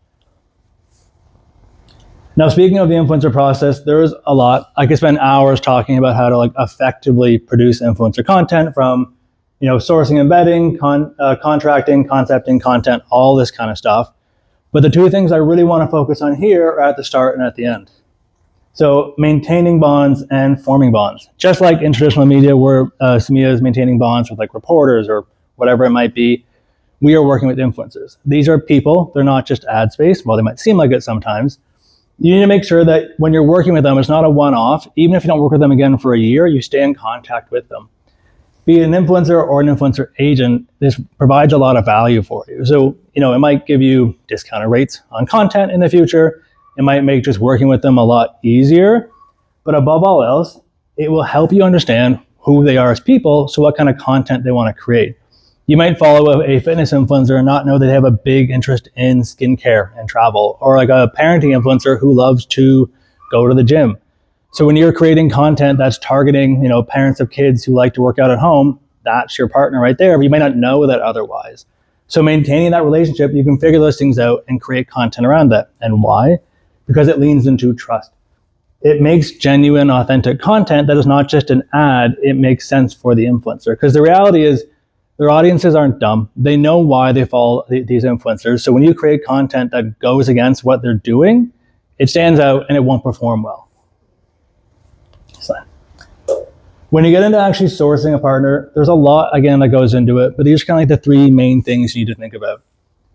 Now, speaking of the influencer process, there's a lot. I could spend hours talking about how to like effectively produce influencer content, from sourcing and vetting, contracting, concepting content, all this kind of stuff. But the two things I really want to focus on here are at the start and at the end. So maintaining bonds and forming bonds. Just like in traditional media where Samiha is maintaining bonds with like reporters or whatever it might be, we are working with influencers. These are people, they're not just ad space, while they might seem like it sometimes. You need to make sure that when you're working with them, it's not a one-off. Even if you don't work with them again for a year, you stay in contact with them. Be it an influencer or an influencer agent, this provides a lot of value for you. So, it might give you discounted rates on content in the future. It might make just working with them a lot easier. But above all else, it will help you understand who they are as people, so what kind of content they want to create. You might follow a fitness influencer and not know they have a big interest in skincare and travel, or like a parenting influencer who loves to go to the gym. So when you're creating content that's targeting, parents of kids who like to work out at home, that's your partner right there, but you might not know that otherwise. So maintaining that relationship, you can figure those things out and create content around that. And why? Because it leans into trust. It makes genuine, authentic content that is not just an ad. It makes sense for the influencer. Because the reality is, their audiences aren't dumb. They know why they follow these influencers. So when you create content that goes against what they're doing, it stands out and it won't perform well. So, when you get into actually sourcing a partner, there's a lot, again, that goes into it, but these are kind of like the three main things you need to think about.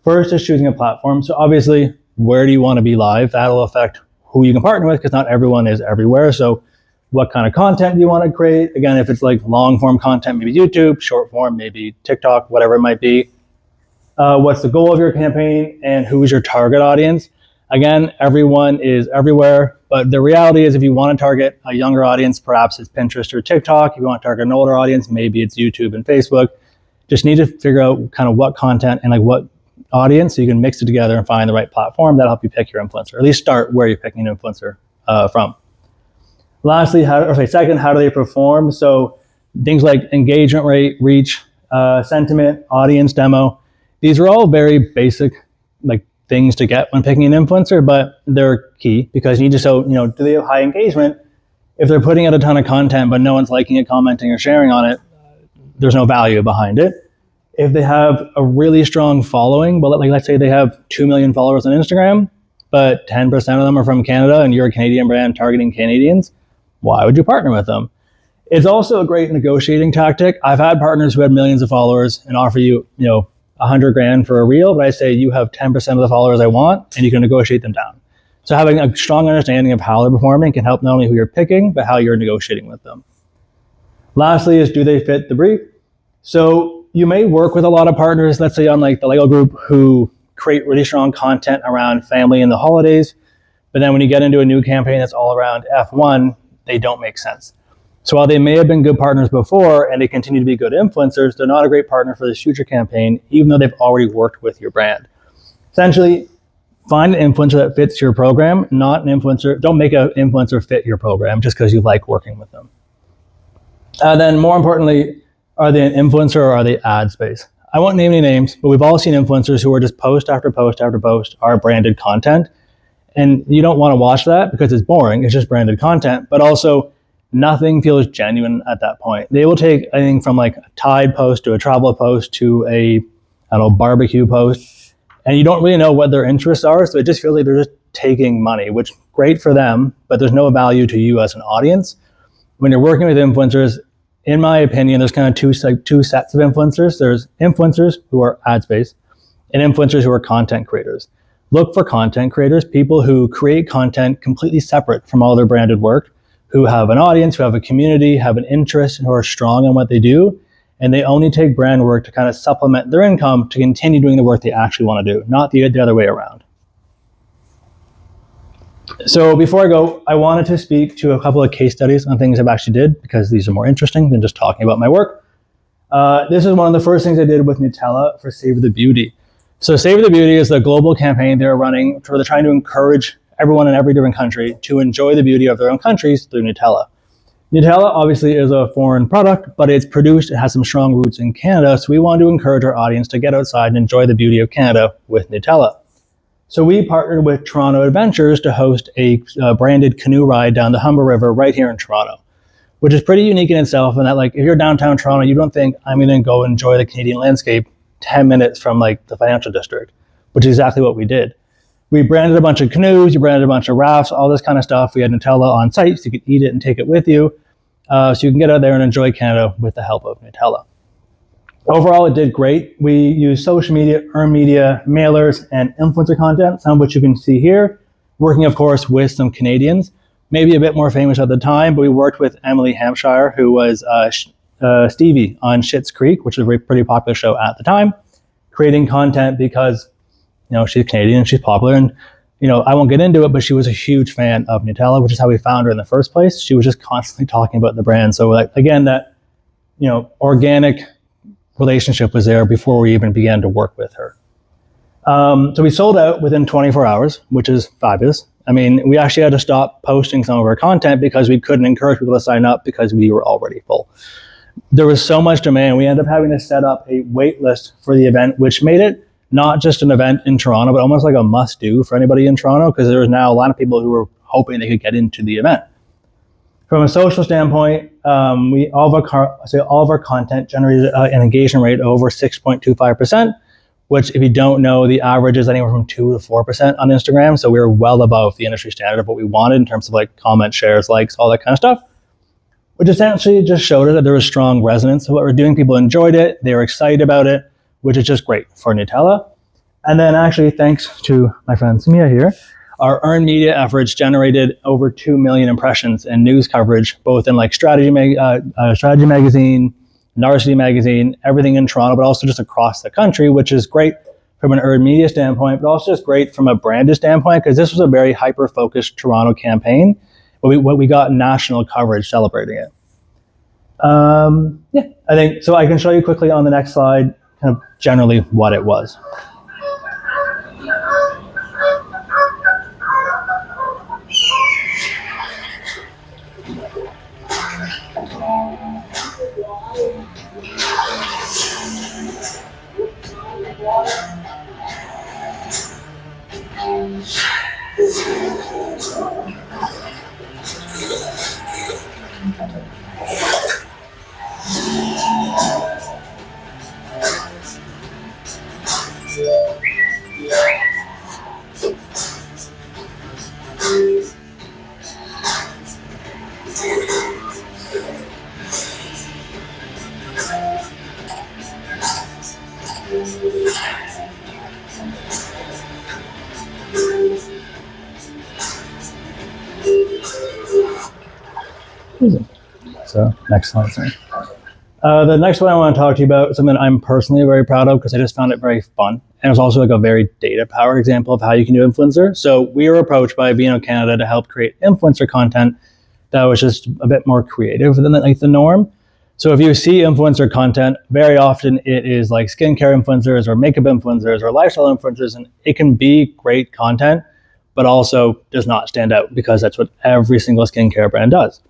First is choosing a platform. So obviously, where do you want to be live? That'll affect who you can partner with, because not everyone is everywhere. So what kind of content do you want to create? Again, if it's like long form content, maybe YouTube, short form, maybe TikTok, whatever it might be. What's the goal of your campaign, and who is your target audience? Again, everyone is everywhere, but the reality is if you want to target a younger audience, perhaps it's Pinterest or TikTok. If you want to target an older audience, maybe it's YouTube and Facebook. Just need to figure out kind of what content and like what audience, so you can mix it together and find the right platform that'll help you pick your influencer, or at least start where you're picking an influencer from. Lastly, second, how do they perform? So things like engagement rate, reach, sentiment, audience demo, these are all very basic like things to get when picking an influencer, but they're key because you need to show, do they have high engagement? If they're putting out a ton of content, but no one's liking it, commenting, or sharing on it, there's no value behind it. If they have a really strong following, but like let's say they have 2 million followers on Instagram, but 10% of them are from Canada and you're a Canadian brand targeting Canadians, why would you partner with them? It's also a great negotiating tactic. I've had partners who had millions of followers and offer you, $100,000 for a reel, but I say you have 10% of the followers I want, and you can negotiate them down. So having a strong understanding of how they're performing can help not only who you're picking, but how you're negotiating with them. Lastly is, do they fit the brief? So you may work with a lot of partners, let's say on like the Lego group, who create really strong content around family and the holidays, but then when you get into a new campaign that's all around F1, they don't make sense. So while they may have been good partners before and they continue to be good influencers, they're not a great partner for this future campaign, even though they've already worked with your brand. Essentially, find an influencer that fits your program, not an influencer. Don't make an influencer fit your program just because you like working with them. Then more importantly, are they an influencer or are they ad space? I won't name any names, but we've all seen influencers who are just post after post after post are branded content. And you don't want to watch that because it's boring. It's just branded content, but also nothing feels genuine at that point. They will take anything from like a Tide post to a travel post to a barbecue post, and you don't really know what their interests are. So it just feels like they're just taking money, which great for them, but there's no value to you as an audience. When you're working with influencers, in my opinion, there's kind of two sets of influencers. There's influencers who are ad space and influencers who are content creators. Look for content creators, people who create content completely separate from all their branded work, who have an audience, who have a community, have an interest, and who are strong in what they do. And they only take brand work to kind of supplement their income to continue doing the work they actually want to do, not the other way around. So before I go, I wanted to speak to a couple of case studies on things I've actually did, because these are more interesting than just talking about my work. This is one of the first things I did with Nutella for Save the Beauty. So Save the Beauty is the global campaign they're running where they're trying to encourage everyone in every different country to enjoy the beauty of their own countries through Nutella. Nutella obviously is a foreign product, but it's produced, it has some strong roots in Canada, so we want to encourage our audience to get outside and enjoy the beauty of Canada with Nutella. So we partnered with Toronto Adventures to host a branded canoe ride down the Humber River right here in Toronto, which is pretty unique in itself, in that like if you're downtown Toronto, you don't think I'm going to go enjoy the Canadian landscape 10 minutes from like the financial district, which is exactly what we did. We branded a bunch of canoes, you branded a bunch of rafts, all this kind of stuff. We had Nutella on site so you could eat it and take it with you. So you can get out there and enjoy Canada with the help of Nutella. Overall, it did great. We used social media, earned media, mailers, and influencer content, some of which you can see here, working, of course, with some Canadians, maybe a bit more famous at the time, but we worked with Emily Hampshire, who was Stevie on Schitt's Creek, which was a pretty popular show at the time, creating content because she's Canadian, she's popular, and I won't get into it, but she was a huge fan of Nutella, which is how we found her in the first place. She was just constantly talking about the brand. So like, again, that organic relationship was there before we even began to work with her. So we sold out within 24 hours, which is fabulous. I mean, we actually had to stop posting some of our content because we couldn't encourage people to sign up because we were already full. There was so much demand. We ended up having to set up a wait list for the event, which made it not just an event in Toronto, but almost like a must-do for anybody in Toronto, because there was now a lot of people who were hoping they could get into the event. From a social standpoint, all of our content generated an engagement rate of over 6.25%, which, if you don't know, the average is anywhere from 2 to 4% on Instagram. So we were well above the industry standard of what we wanted in terms of like comments, shares, likes, all that kind of stuff, which essentially just showed us that there was strong resonance to what we're doing. People enjoyed it. They were excited about it, which is just great for Nutella. And then actually, thanks to my friend Samiha here, our earned media efforts generated over 2 million impressions and news coverage, both in like Strategy Magazine, Narcity Magazine, everything in Toronto, but also just across the country, which is great from an earned media standpoint, but also just great from a branded standpoint, because this was a very hyper-focused Toronto campaign, but we got national coverage celebrating it. Yeah, I think so. I can show you quickly on the next slide, kind of generally what it was. So next slide, sorry. The next one I want to talk to you about is something I'm personally very proud of because I just found it very fun. And it was also like a very data-powered example of how you can do influencer. So we were approached by Vino Canada to help create influencer content that was just a bit more creative than like the norm. So if you see influencer content, very often it is like skincare influencers or makeup influencers or lifestyle influencers, and it can be great content, but also does not stand out because that's what every single skincare brand does.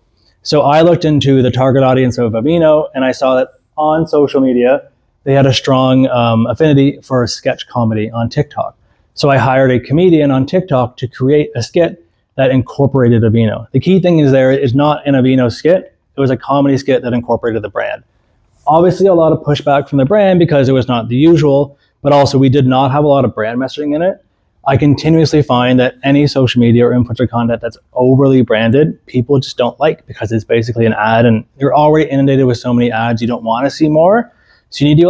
So I looked into the target audience of Aveeno, and I saw that on social media, they had a strong affinity for sketch comedy on TikTok. So I hired a comedian on TikTok to create a skit that incorporated Aveeno. The key thing is there is not an Aveeno skit. It was a comedy skit that incorporated the brand. Obviously, a lot of pushback from the brand because it was not the usual, but also we did not have a lot of brand messaging in it. I continuously find that any social media or influencer content that's overly branded, people just don't like because it's basically an ad and you're already inundated with so many ads, you don't want to see more. So you need to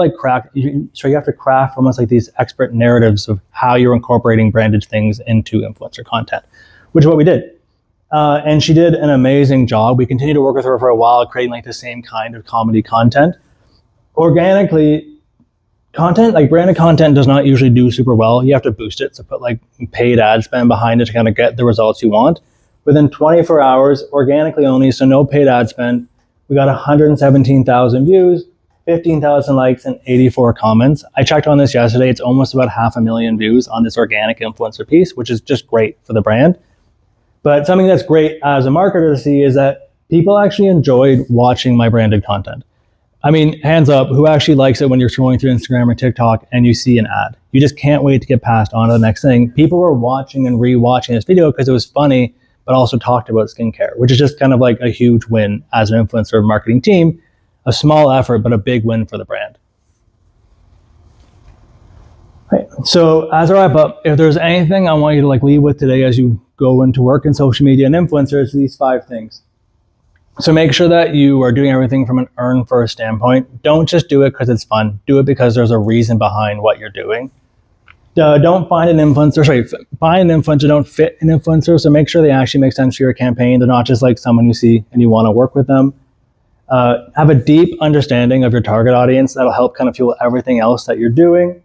you have to craft almost like these expert narratives of how you're incorporating branded things into influencer content, which is what we did. And she did an amazing job. We continued to work with her for a while, creating like the same kind of comedy content. Organically, content, like branded content does not usually do super well. You have to boost it. So put like paid ad spend behind it to kind of get the results you want. Within 24 hours, organically only, so no paid ad spend, we got 117,000 views, 15,000 likes, and 84 comments. I checked on this yesterday. It's almost about 500,000 views on this organic influencer piece, which is just great for the brand. But something that's great as a marketer to see is that people actually enjoyed watching my branded content. I mean, hands up, who actually likes it when you're scrolling through Instagram or TikTok and you see an ad? You just can't wait to get passed on to the next thing. People were watching and rewatching this video because it was funny, but also talked about skincare, which is just kind of like a huge win as an influencer marketing team. A small effort, but a big win for the brand. Right. So as I wrap up, if there's anything I want you to like leave with today as you go into work in social media and influencers, these 5 things. So make sure that you are doing everything from an earn first standpoint. Don't just do it because it's fun. Do it because there's a reason behind what you're doing. Don't find an influencer, find an influencer, don't fit an influencer. So make sure they actually make sense for your campaign. They're not just like someone you see and you want to work with them. Have a deep understanding of your target audience. That'll help kind of fuel everything else that you're doing.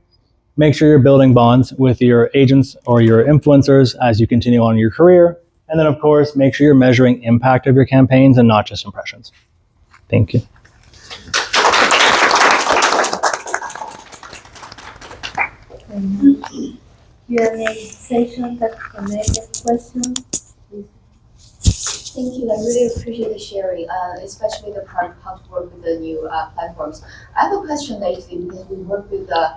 Make sure you're building bonds with your agents or your influencers as you continue on your career. And then, of course, make sure you're measuring impact of your campaigns and not just impressions. Thank you. Q&A session that connect questions. Thank you. I really appreciate the sharing, especially the part of how to work with the new platforms. I have a question actually because we work with the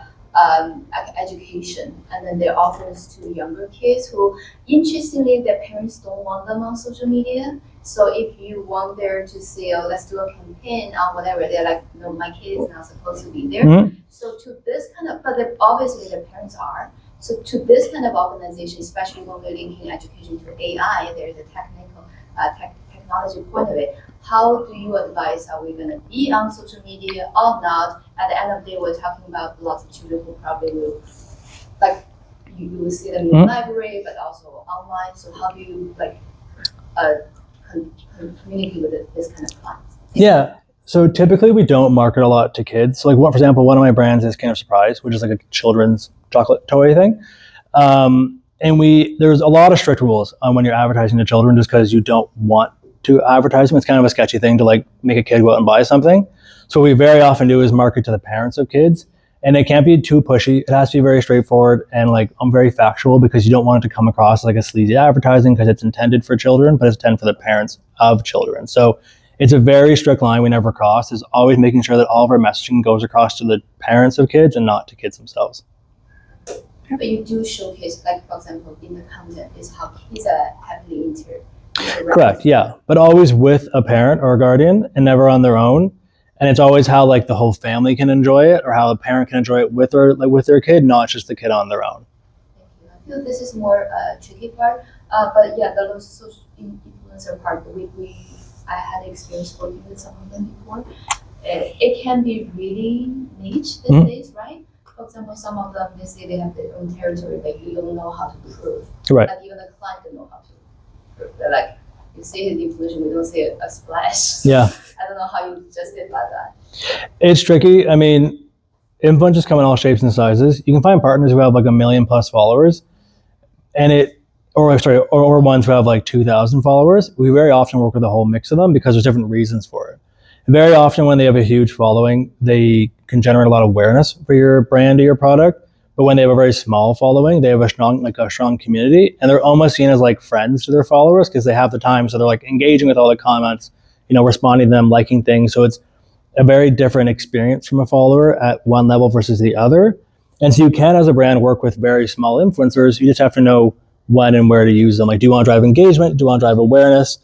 education, and then they offer this to younger kids who, interestingly, their parents don't want them on social media. So if you want there to say, oh, let's do a campaign on whatever, they're like, no, my kid is not supposed to be there. Mm-hmm. So to this kind of, but obviously the parents are. So to this kind of organization, especially when we're linking education to AI, there's a technology point of it. How do you advise, are we going to be on social media or not? At the end of the day, we're talking about lots of children who probably will, like, you will see them in the library, but also online. So how do you like communicate with this kind of clients? Yeah. So typically we don't market a lot to kids. So like, for example, one of my brands is Kinder Surprise, which is like a children's chocolate toy thing. And there's a lot of strict rules on when you're advertising to children just because you don't want to advertising. It's kind of a sketchy thing to like make a kid go out and buy something. So what we very often do is market to the parents of kids, and it can't be too pushy. It has to be very straightforward and like very factual, because you don't want it to come across like a sleazy advertising, because it's intended for children, but it's intended for the parents of children. So it's a very strict line we never cross, is always making sure that all of our messaging goes across to the parents of kids and not to kids themselves. But you do showcase, like for example, in the content is how kids are happily interacting. Correct, yeah. But always with a parent or a guardian and never on their own. And it's always how like the whole family can enjoy it, or how a parent can enjoy it with their kid, not just the kid on their own. Thank you. I feel this is more tricky part. But yeah, the social influencer part, I had experience working with some of them before. It can be really niche these days, right? For example, some of them, they say they have their own territory, but you don't know how to prove. Right. Like even the client don't know how to prove. They're like, you say his influence, we don't see a splash. Yeah. I don't know how you justify that. It's tricky. I mean, influencers come in all shapes and sizes. You can find partners who have like 1 million plus followers, or ones who have like 2,000 followers. We very often work with a whole mix of them, because there's different reasons for it. Very often when they have a huge following, they can generate a lot of awareness for your brand or your product. But when they have a very small following, they have a strong community, and they're almost seen as like friends to their followers, because they have the time. So they're like engaging with all the comments, responding to them, liking things. So it's a very different experience from a follower at one level versus the other. And so you can, as a brand, work with very small influencers. You just have to know when and where to use them. Like, do you want to drive engagement? Do you want to drive awareness?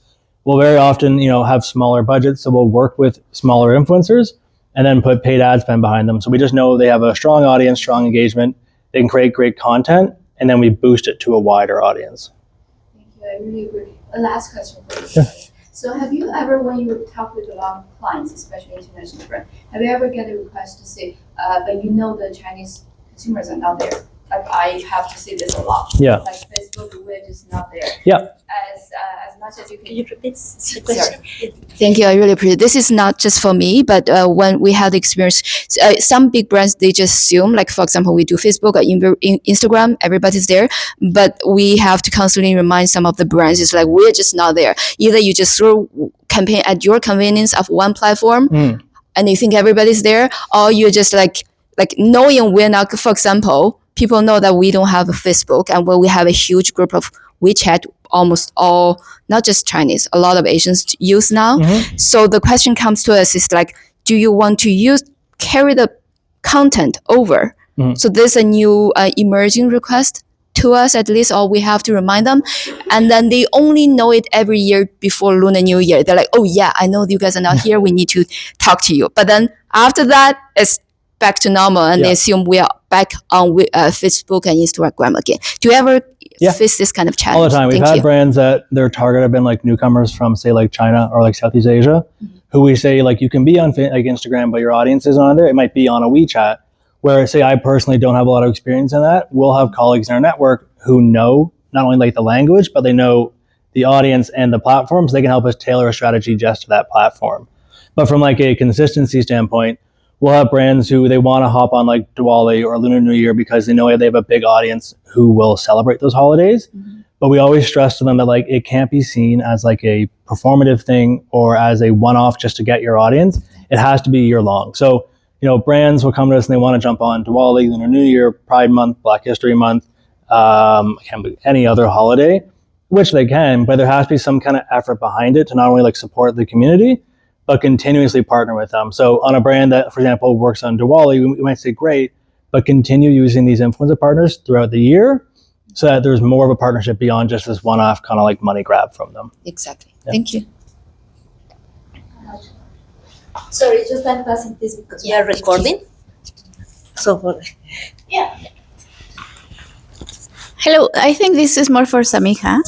We'll very often, have smaller budgets. So we'll work with smaller influencers and then put paid ad spend behind them. So we just know they have a strong audience, strong engagement. They can create great content, and then we boost it to a wider audience. Thank you. I really agree. A last question for you. Yeah. So have you ever, when you talk with a lot of clients, especially international brands, have you ever get a request to say, but the Chinese consumers are not there? Like, I have to say this a lot. Yeah. Like Facebook, we're just not there. Yeah. As much as you can. Can you repeat the question? Thank you. I really appreciate it. This is not just for me, but when we had the experience, some big brands, they just assume, like, for example, we do Facebook or Instagram, everybody's there, but we have to constantly remind some of the brands, it's like, we're just not there. Either you just throw campaign at your convenience of one platform and you think everybody's there, or you're just like knowing we're not, for example, people know that we don't have a Facebook, and when we have a huge group of WeChat, almost all, not just Chinese, a lot of Asians use now. So the question comes to us is like, do you want to carry the content over? So there's a new emerging request to us, at least, or we have to remind them. And then they only know it every year before Lunar New Year. They're like, oh yeah, I know you guys are not here. We need to talk to you. But then after that, it's back to normal, and they assume we are back on Facebook and Instagram again. Do you ever face this kind of challenge? All the time. We've had brands that their target have been like newcomers from, say, like China or like Southeast Asia, who we say, like, you can be on like Instagram, but your audience isn't on there. It might be on a WeChat, where, say, I personally don't have a lot of experience in that. We'll have colleagues in our network who know not only like the language, but they know the audience and the platforms. They can help us tailor a strategy just to that platform. But from like a consistency standpoint, we'll have brands who they want to hop on like Diwali or Lunar New Year because they know they have a big audience who will celebrate those holidays. But we always stress to them that like it can't be seen as like a performative thing or as a one-off just to get your audience. It has to be year long. So, brands will come to us and they want to jump on Diwali, Lunar New Year, Pride Month, Black History Month, can be any other holiday, which they can, but there has to be some kind of effort behind it to not only like support the community, but continuously partner with them. So on a brand that, for example, works on Diwali, we might say, great, but continue using these influencer partners throughout the year so that there's more of a partnership beyond just this one-off kind of like money grab from them. Exactly. Yeah. Thank you. Sorry, just I'm passing this because we are recording. So, Yeah. Hello, I think this is more for Samiha.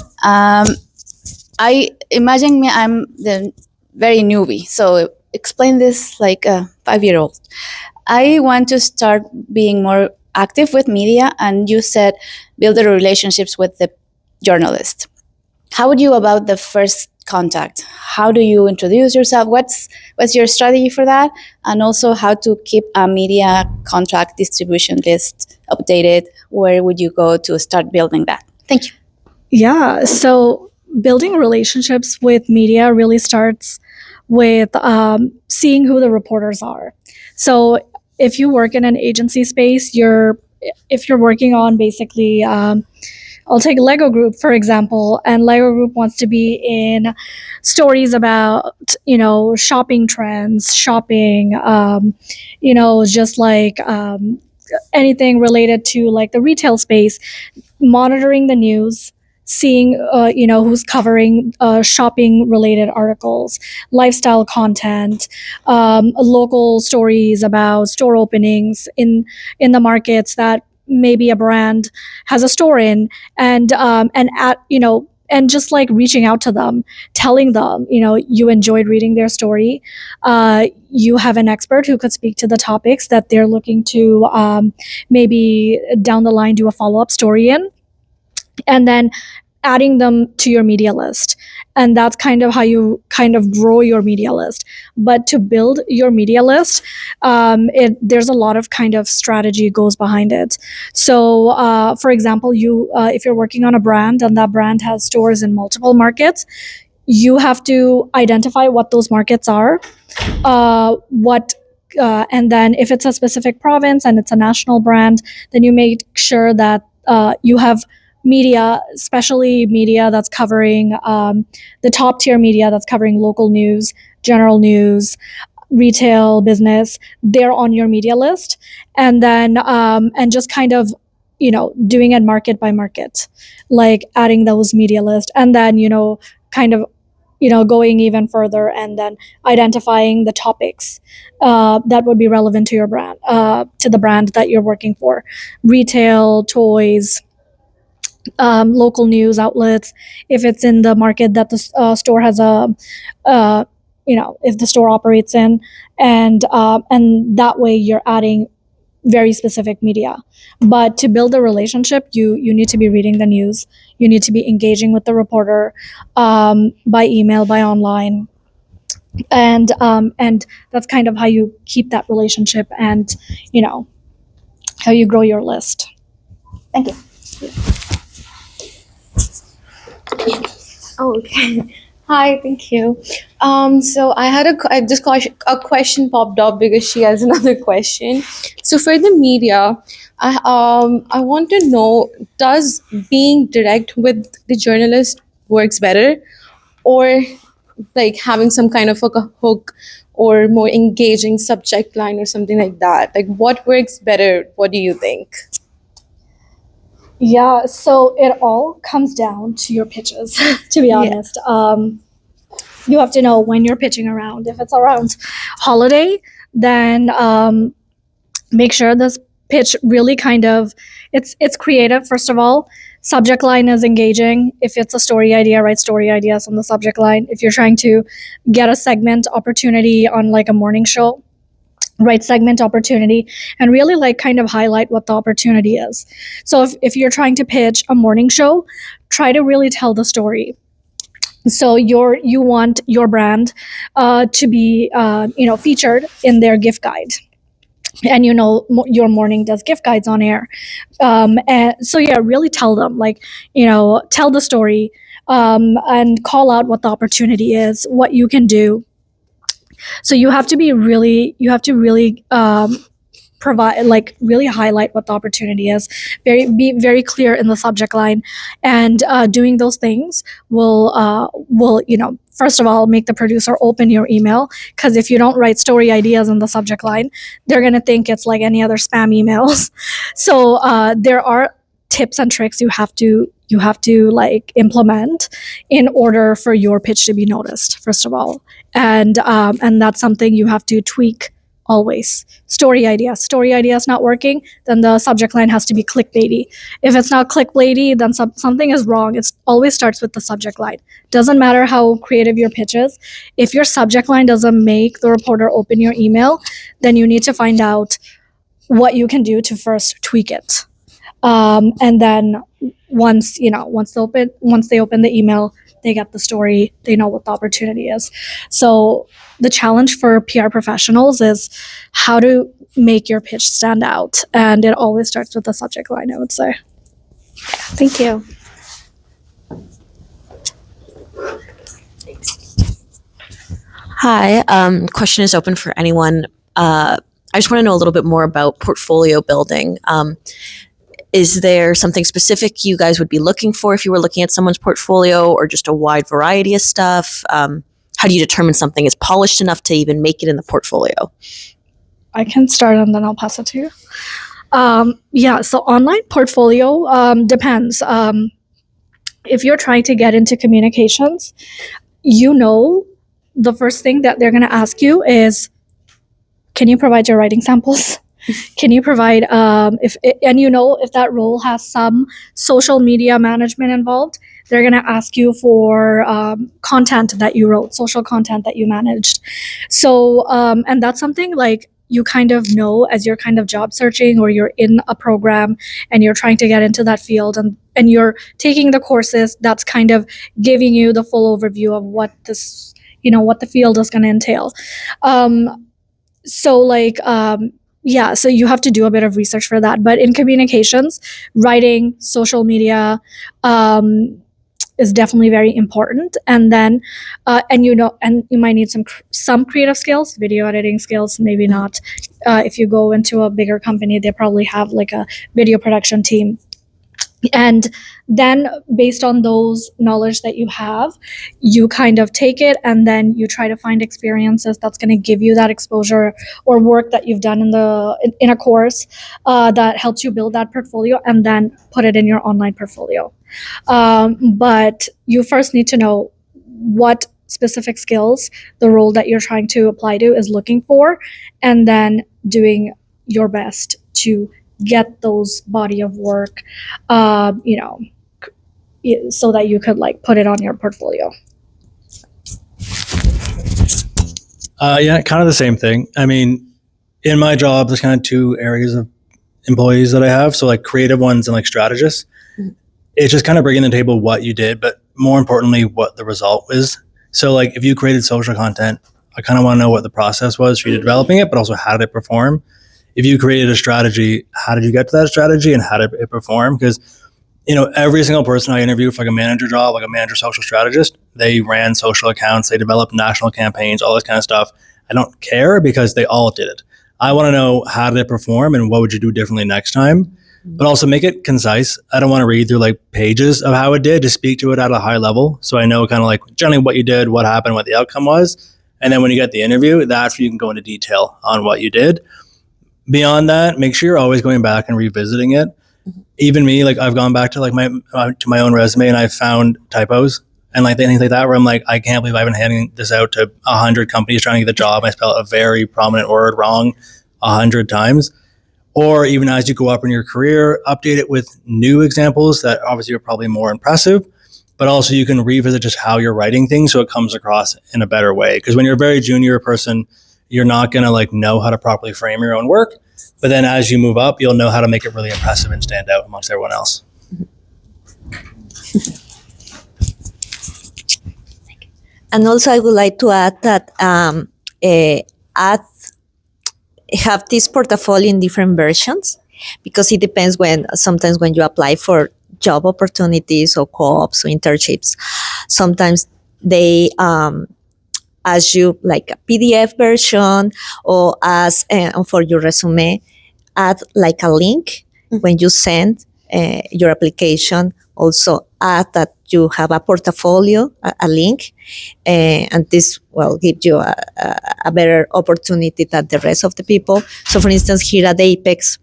I imagine I'm the very newbie, so explain this like a 5-year-old. I want to start being more active with media, and you said build the relationships with the journalist. How would you about the first contact? How do you introduce yourself? What's your strategy for that? And also how to keep a media contract distribution list updated? Where would you go to start building that? Thank you. Yeah, so building relationships with media really starts with seeing who the reporters are. So if you work in an agency space, if you're working on basically, I'll take Lego Group for example, and Lego Group wants to be in stories about shopping trends, shopping, just like anything related to like the retail space, monitoring the news, seeing who's covering shopping related articles, lifestyle content, local stories about store openings in the markets that maybe a brand has a store in, and just like reaching out to them, telling them you enjoyed reading their story, you have an expert who could speak to the topics that they're looking to maybe down the line do a follow-up story in, and then adding them to your media list. And that's kind of how you kind of grow your media list. But to build your media list, there's a lot of kind of strategy goes behind it. So for example, if you're working on a brand and that brand has stores in multiple markets, you have to identify what those markets are, and then if it's a specific province and it's a national brand, then you make sure that you have media, especially media that's covering the top tier media that's covering local news, general news, retail business. They're on your media list, and then and just kind of doing it market by market, like adding those media list, and then kind of going even further and then identifying the topics that would be relevant to your brand, to the brand that you're working for, retail, toys, local news outlets, if it's in the market that the store has if the store operates in, and that way you're adding very specific media. But to build a relationship, you need to be reading the news, you need to be engaging with the reporter by email, by online, and that's kind of how you keep that relationship, and how you grow your list. Thank you. Oh, okay. Hi, thank you. So a question popped up because she has another question. So for the media, I want to know, does being direct with the journalist works better, or like having some kind of like a hook or more engaging subject line or something like that? Like, what works better? What do you think? Yeah, so it all comes down to your pitches, to be honest. You have to know when you're pitching around. If it's around holiday, then make sure this pitch really kind of it's creative. First of all, subject line is engaging. If it's a story idea, write story ideas on the subject line. If you're trying to get a segment opportunity on like a morning show, write segment opportunity and really like kind of highlight what the opportunity is. So if you're trying to pitch a morning show, try to really tell the story. So you want your brand to be featured in their gift guide, and your morning does gift guides on air, and so yeah, really tell them, like tell the story, and call out what the opportunity is, what you can do. So you have to really provide, like really highlight what the opportunity is, be very clear in the subject line, and doing those things will first of all make the producer open your email, because if you don't write story ideas in the subject line, they're going to think it's like any other spam emails. So there are tips and tricks you have to like implement in order for your pitch to be noticed, first of all, and that's something you have to tweak always. Story ideas not working, then the subject line has to be clickbaity. If it's not clickbaity, then something is wrong. It always starts with the subject line. Doesn't matter how creative your pitch is, if your subject line doesn't make the reporter open your email, then you need to find out what you can do to first tweak it, and then once they open the email, they get the story, they know what the opportunity is. So the challenge for PR professionals is how to make your pitch stand out, and it always starts with the subject line, I would say. Thank you. Hi, question is open for anyone. I just want to know a little bit more about portfolio building. Is there something specific you guys would be looking for if you were looking at someone's portfolio, or just a wide variety of stuff? How do you determine something is polished enough to even make it in the portfolio? I can start and then I'll pass it to you. Yeah, so online portfolio depends. If you're trying to get into communications, the first thing that they're going to ask you is, can you provide your writing samples? Can you provide if that role has some social media management involved, they're going to ask you for content that you wrote, social content that you managed. So and that's something like you kind of know as you're kind of job searching, or you're in a program and you're trying to get into that field, and you're taking the courses that's kind of giving you the full overview of what the field is going to entail. So you have to do a bit of research for that. But in communications, writing, social media is definitely very important. And then, and you might need some creative skills, video editing skills, maybe not. If you go into a bigger company, they probably have like a video production team. And then based on those knowledge that you have, you kind of take it and then you try to find experiences that's going to give you that exposure, or work that you've done in a course that helps you build that portfolio, and then put it in your online portfolio. But you first need to know what specific skills the role that you're trying to apply to is looking for, and then doing your best to get those body of work, so that you could like put it on your portfolio. Yeah, kind of the same thing. I mean, in my job, there's kind of two areas of employees that I have. So like creative ones and like strategists. It's just kind of bringing to the table what you did, but more importantly, what the result is. So like if you created social content, I kind of want to know what the process was for you developing it, but also how did it perform? If you created a strategy, how did you get to that strategy and how did it perform? Because, every single person I interview for like a manager job, like a manager social strategist, they ran social accounts, they developed national campaigns, all this kind of stuff. I don't care because they all did it. I want to know how did it perform and what would you do differently next time? But also make it concise. I don't want to read through like pages of how it did, just speak to it at a high level. So I know kind of like generally what you did, what happened, what the outcome was. And then when you get the interview, that's where you can go into detail on what you did. Beyond that, make sure you're always going back and revisiting it. Even me, like I've gone back to like my own resume and I've found typos and like things like that where I'm like, I can't believe I've been handing this out to 100 companies trying to get the job. I spelled a very prominent word wrong 100 times. Or even as you go up in your career, update it with new examples that obviously are probably more impressive, but also you can revisit just how you're writing things so it comes across in a better way. Because when you're a very junior person, you're not going to like know how to properly frame your own work. But then as you move up, you'll know how to make it really impressive and stand out amongst everyone else. And also, I would like to add that have this portfolio in different versions, because it depends sometimes when you apply for job opportunities or co-ops or internships, sometimes they ask you like a PDF version, or as for your resume, add like a link when you send your application. Also add that you have a portfolio, a link, and this will give you a better opportunity than the rest of the people. So for instance, here at Apex,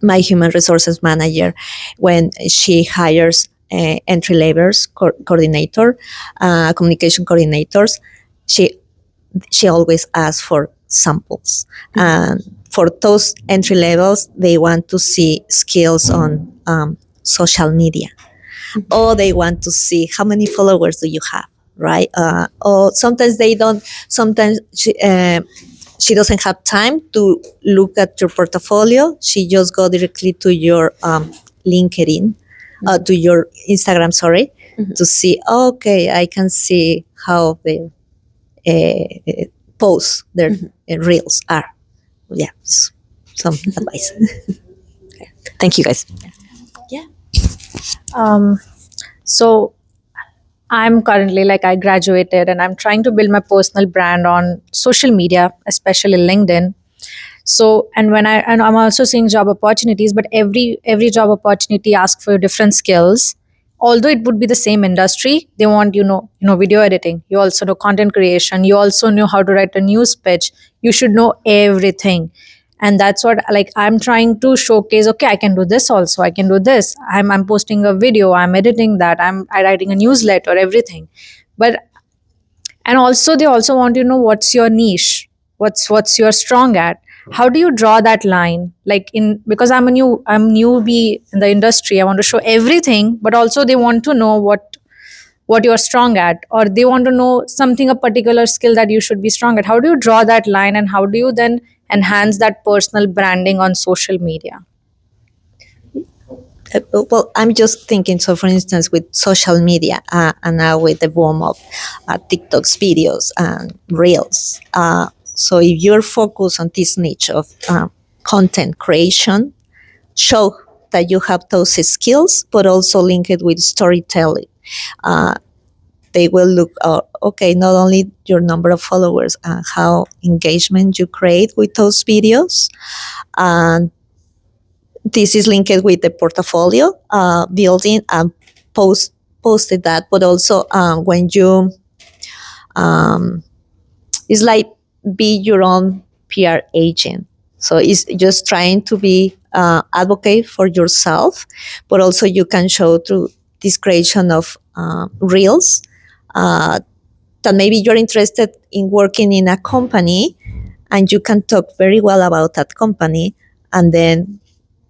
my human resources manager, when she hires entry levels coordinator, communication coordinators, she always asks for samples. And for those entry levels, they want to see skills on social media, or they want to see how many followers do you have, right? Or sometimes they don't. Sometimes she doesn't have time to look at your portfolio. She just go directly to your LinkedIn, to your Instagram, sorry, to see, okay, I can see how they post their reels are. Yeah, some advice. Thank you, guys. So I'm currently like I graduated and I'm trying to build my personal brand on social media, especially LinkedIn. So and I'm also seeing job opportunities, but every job opportunity asks for different skills. Although it would be the same industry, they want video editing. You also know content creation. You also know how to write a news pitch. You should know everything, and that's what like I'm trying to showcase. Okay, I can do this also. I can do this. I'm posting a video. I'm editing that. I'm writing a newsletter. Everything, but and also they also want to know what's your niche, what's your strong at. How do you draw that line, like in because I'm newbie in the industry, I want to show everything, but also they want to know what you're strong at, or they want to know something, a particular skill that you should be strong at. How do you draw that line, and how do you then enhance that personal branding on social media? Well, I'm just thinking. So, for instance, with social media and now with the boom of TikTok's videos and reels. So, if you're focused on this niche of content creation, show that you have those skills, but also link it with storytelling. Uh, they will look, okay, not only your number of followers and how engagement you create with those videos, and this is linked with the portfolio building and posted that, but also when you it's like be your own PR agent. So it's just trying to be advocate for yourself, but also you can show through this creation of reels uh, that maybe you're interested in working in a company and you can talk very well about that company, and then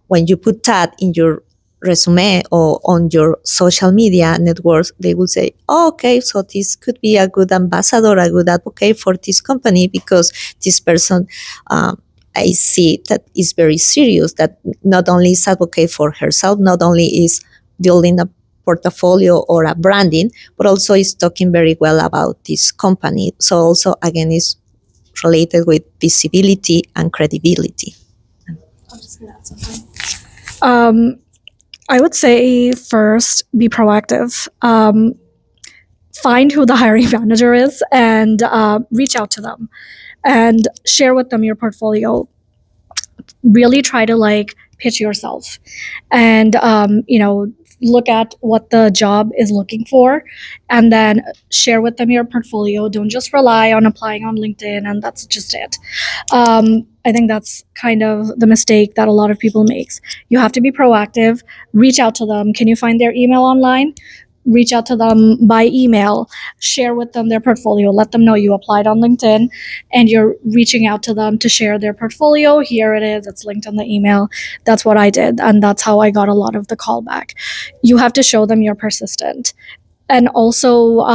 when you put that in your resume or on your social media networks, they will say, oh, okay, so this could be a good ambassador, a good advocate for this company because this person, I see that is very serious, that not only is advocate for herself, not only is building a portfolio or a branding, but also is talking very well about this company. So also, again, is related with visibility and credibility. I'm just gonna add something. I would say first, be proactive. Find who the hiring manager is and reach out to them and share with them your portfolio. Really try to like pitch yourself and look at what the job is looking for and then share with them your portfolio. Don't just rely on applying on LinkedIn and that's just it. I think that's kind of the mistake that a lot of people makes. You have to be proactive. Reach out to them. Can you find their email online? Reach out to them by email, share with them their portfolio, let them know you applied on LinkedIn and you're reaching out to them to share their portfolio. Here it is, it's linked in the email. That's what I did, and that's how I got a lot of the callback. You have to show them you're persistent. And also,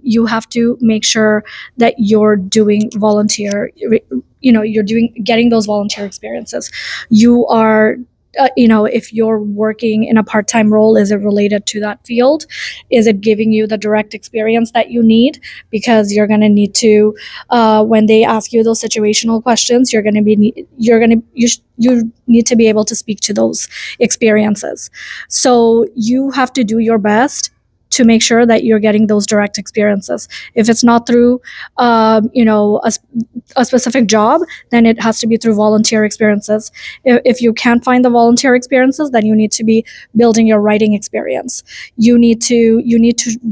you have to make sure that you're doing volunteer, getting those volunteer experiences. You are if you're working in a part-time role, is it related to that field? Is it giving you the direct experience that you need? Because you're going to need to when they ask you those situational questions, you need to be able to speak to those experiences. So you have to do your best to make sure that you're getting those direct experiences. If it's not through a specific job, then it has to be through volunteer experiences. If you can't find the volunteer experiences, then you need to be building your writing experience. You need to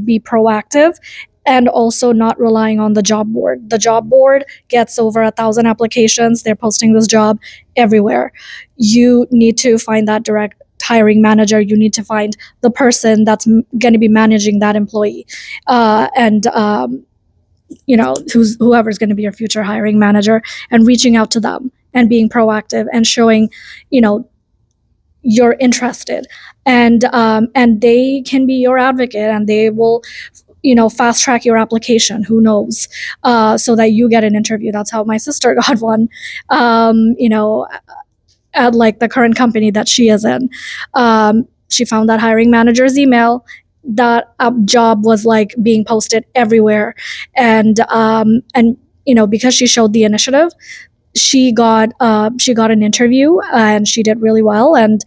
be proactive and also not relying on the job board. The job board gets over 1,000 applications. They're posting this job everywhere. You need to find that direct hiring manager. You need to find the person that's going to be managing that employee, and whoever's going to be your future hiring manager, and reaching out to them and being proactive and showing you're interested, and they can be your advocate and they will fast track your application, who knows, so that you get an interview. That's how my sister got one, at like the current company that she is in. She found that hiring manager's email. That job was like being posted everywhere, and because she showed the initiative, she got an interview and she did really well, and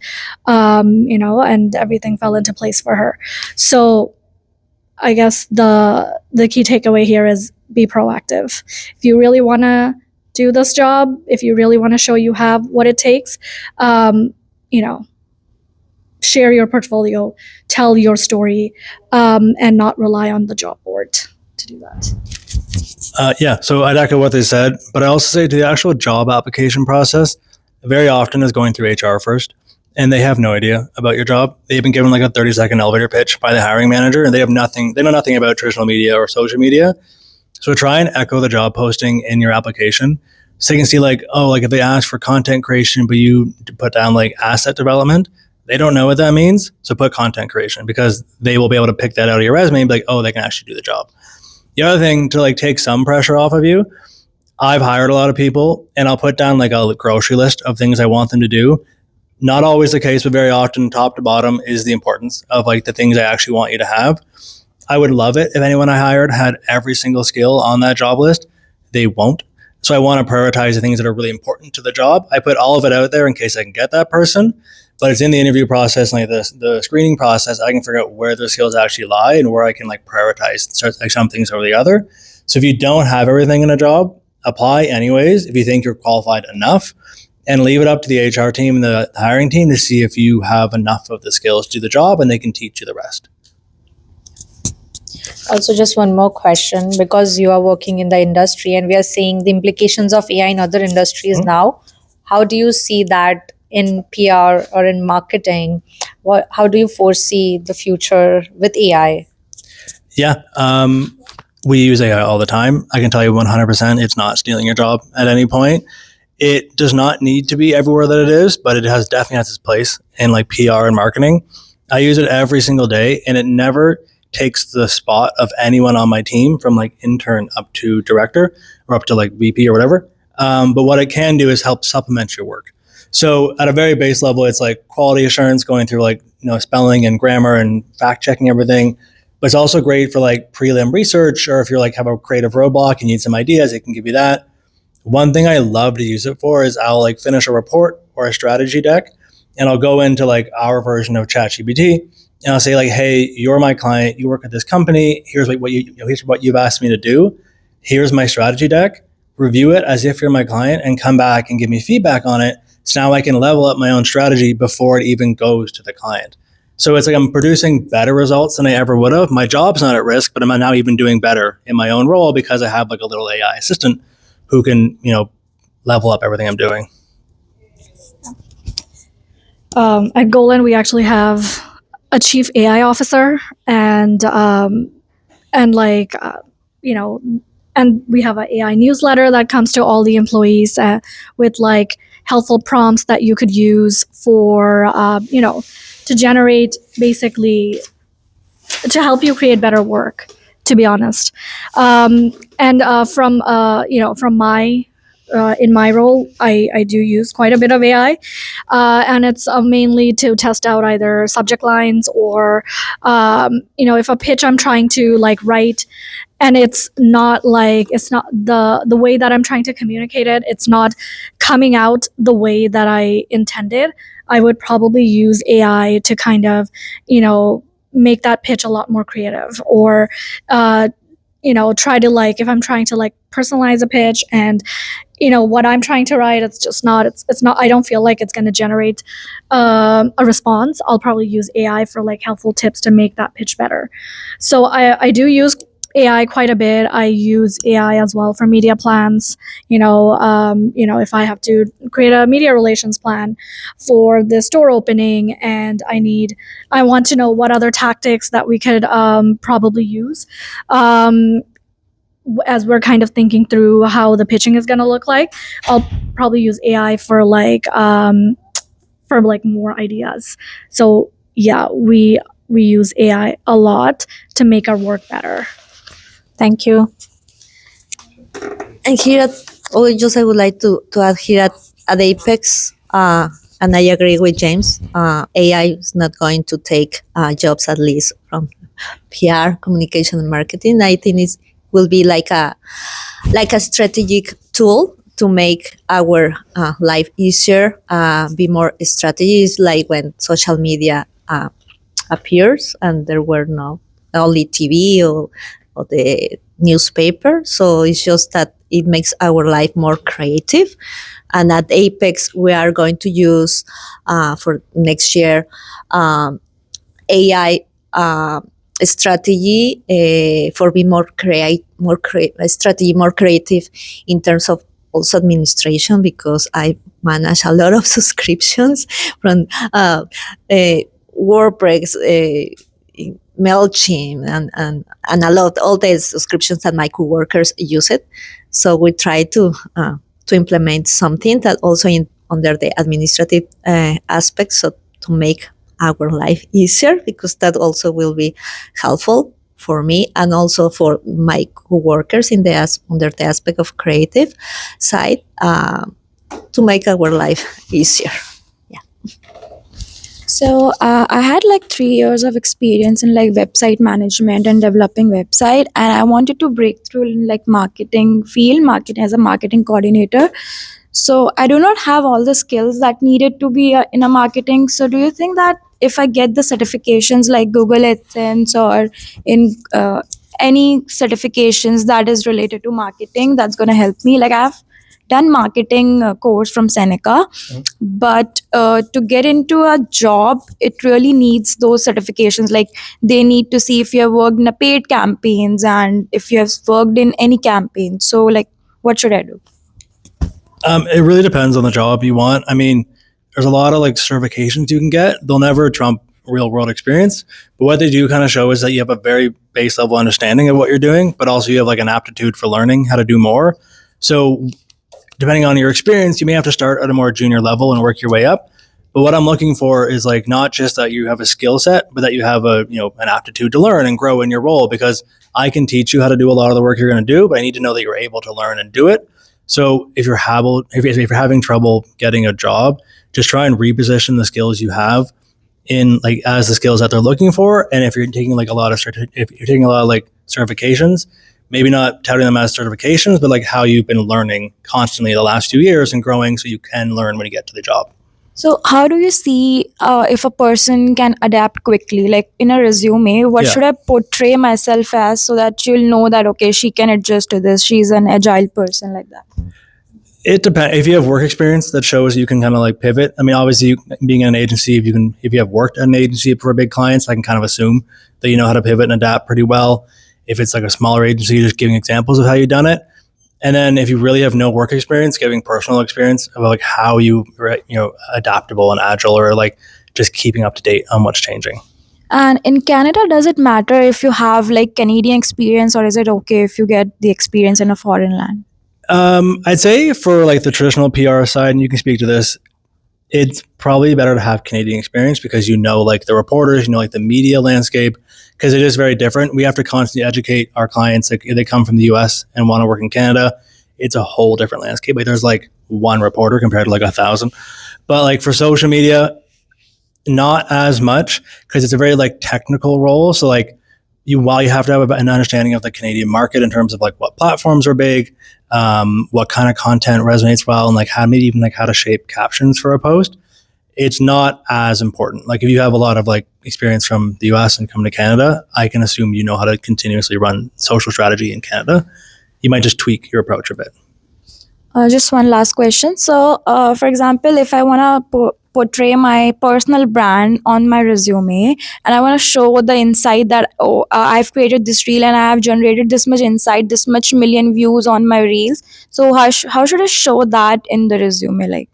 and everything fell into place for her. So I guess the key takeaway here is be proactive. If you really want to do this job, if you really want to show you have what it takes, you know, share your portfolio, tell your story, and not rely on the job board to do that. Yeah, so I'd echo what they said, but I also say to the actual job application process, very often is going through HR first, and they have no idea about your job. They've been given like a 30-second elevator pitch by the hiring manager, and they know nothing about traditional media or social media. So try and echo the job posting in your application. So you can see like, oh, like if they ask for content creation, but you put down like asset development, they don't know what that means. So put content creation, because they will be able to pick that out of your resume and be like, oh, they can actually do the job. The other thing to like take some pressure off of you, I've hired a lot of people and I'll put down like a grocery list of things I want them to do. Not always the case, but very often top to bottom is the importance of like the things I actually want you to have. I would love it if anyone I hired had every single skill on that job list. They won't. So I want to prioritize the things that are really important to the job. I put all of it out there in case I can get that person, but it's in the interview process, like the screening process, I can figure out where their skills actually lie and where I can like prioritize like some things over the other. So if you don't have everything in a job, apply anyways if you think you're qualified enough, and leave it up to the HR team and the hiring team to see if you have enough of the skills to do the job, and they can teach you the rest. Also, just one more question, because you are working in the industry and we are seeing the implications of AI in other industries now. How do you see that in PR or in marketing? How do you foresee the future with AI? Yeah, we use AI all the time. I can tell you 100% it's not stealing your job at any point. It does not need to be everywhere that it is, but it definitely has its place in like PR and marketing. I use it every single day, and it never takes the spot of anyone on my team, from like intern up to director or up to like VP or whatever. But what it can do is help supplement your work. So at a very base level, it's like quality assurance, going through like, spelling and grammar and fact checking everything. But it's also great for like prelim research, or if you're like have a creative roadblock and you need some ideas, it can give you that. One thing I love to use it for is I'll like finish a report or a strategy deck, and I'll go into like our version of ChatGPT, and I'll say like, hey, you're my client, you work at this company, here's here's what you've asked me to do, here's my strategy deck, review it as if you're my client and come back and give me feedback on it. So now I can level up my own strategy before it even goes to the client. So it's like I'm producing better results than I ever would have. My job's not at risk, but I'm now even doing better in my own role because I have like a little AI assistant who can, level up everything I'm doing. At Golin, we actually have a chief AI officer, and and we have an AI newsletter that comes to all the employees with like helpful prompts that you could use for to generate, basically to help you create better work, to be honest. From my in my role, I do use quite a bit of AI, and it's mainly to test out either subject lines or, if a pitch I'm trying to like write, and it's not the way that I'm trying to communicate it, it's not coming out the way that I intended. I would probably use AI to kind of, make that pitch a lot more creative, or try to like, if I'm trying to like personalize a pitch and what I'm trying to write, it's not, I don't feel like it's going to generate a response, I'll probably use AI for like helpful tips to make that pitch better. So I do use AI quite a bit. I use AI as well for media plans. If I have to create a media relations plan for the store opening, and I want to know what other tactics that we could probably use. As we're kind of thinking through how the pitching is going to look like, I'll probably use AI for more ideas. So yeah, we use AI a lot to make our work better. Thank you. And here I would like to add here at Apex, and I agree with James, AI is not going to take jobs, at least from PR, communication, and marketing. I think it will be like a strategic tool to make our life easier, be more strategies, like when social media appears and there were no only TV or the newspaper. So it's just that it makes our life more creative. And at Apex, we are going to use for next year AI strategy for being more creative in terms of also administration, because I manage a lot of subscriptions from WordPress, MailChimp, and a lot all the subscriptions that my coworkers use it. So we try to implement something that also under the administrative aspects, so to make our life easier, because that also will be helpful for me and also for my coworkers under the aspect of creative side, to make our life easier. So I had like 3 years of experience in like website management and developing website, and I wanted to break through in like marketing as a marketing coordinator. So I do not have all the skills that needed to be in a marketing. So do you think that if I get the certifications like Google AdSense or in any certifications that is related to marketing, that's going to help me? Like I've done marketing course from Seneca, but to get into a job, it really needs those certifications. Like they need to see if you have worked in a paid campaigns and if you have worked in any campaign. So like, what should I do? It really depends on the job you want. I mean, there's a lot of like certifications you can get. They'll never trump real world experience, but what they do kind of show is that you have a very base level understanding of what you're doing, but also you have like an aptitude for learning how to do more. So depending on your experience, you may have to start at a more junior level and work your way up. But what I'm looking for is like not just that you have a skill set, but that you have an aptitude to learn and grow in your role, because I can teach you how to do a lot of the work you're going to do, but I need to know that you're able to learn and do it. So if you're having trouble getting a job, just try and reposition the skills you have in like as the skills that they're looking for. And if you're taking like a lot of like certifications, maybe not touting them as certifications, but like how you've been learning constantly the last 2 years and growing so you can learn when you get to the job. So how do you see if a person can adapt quickly? Like in a resume, what Yeah. should I portray myself as so that you'll know that, okay, she can adjust to this. She's an agile person like that. It depends. If you have work experience that shows you can kind of like pivot. I mean, obviously being in an agency, if you have worked at an agency for big clients, I can kind of assume that you know how to pivot and adapt pretty well. If it's like a smaller agency, just giving examples of how you've done it. And then if you really have no work experience, giving personal experience about like how you adaptable and agile, or like just keeping up to date on what's changing. And in Canada, does it matter if you have like Canadian experience, or is it okay if you get the experience in a foreign land? I'd say for like the traditional PR side, and you can speak to this, it's probably better to have Canadian experience because you know like the reporters, you know like the media landscape, because it is very different. We have to constantly educate our clients. Like if they come from the US and want to work in Canada, it's a whole different landscape. Like there's like one reporter compared to like 1,000. But like for social media, not as much, because it's a very like technical role. So like while you have to have an understanding of the Canadian market in terms of like what platforms are big, what kind of content resonates well, and like how maybe even like how to shape captions for a post, it's not as important. Like if you have a lot of like experience from the US and come to Canada, I can assume you know how to continuously run social strategy in Canada. You might just tweak your approach a bit. Just one last question. So, for example, if I want to portray my personal brand on my resume, and I want to show the insight that, I've created this reel and I have generated this much insight, this much million views on my reels. So how should I show that in the resume? Like,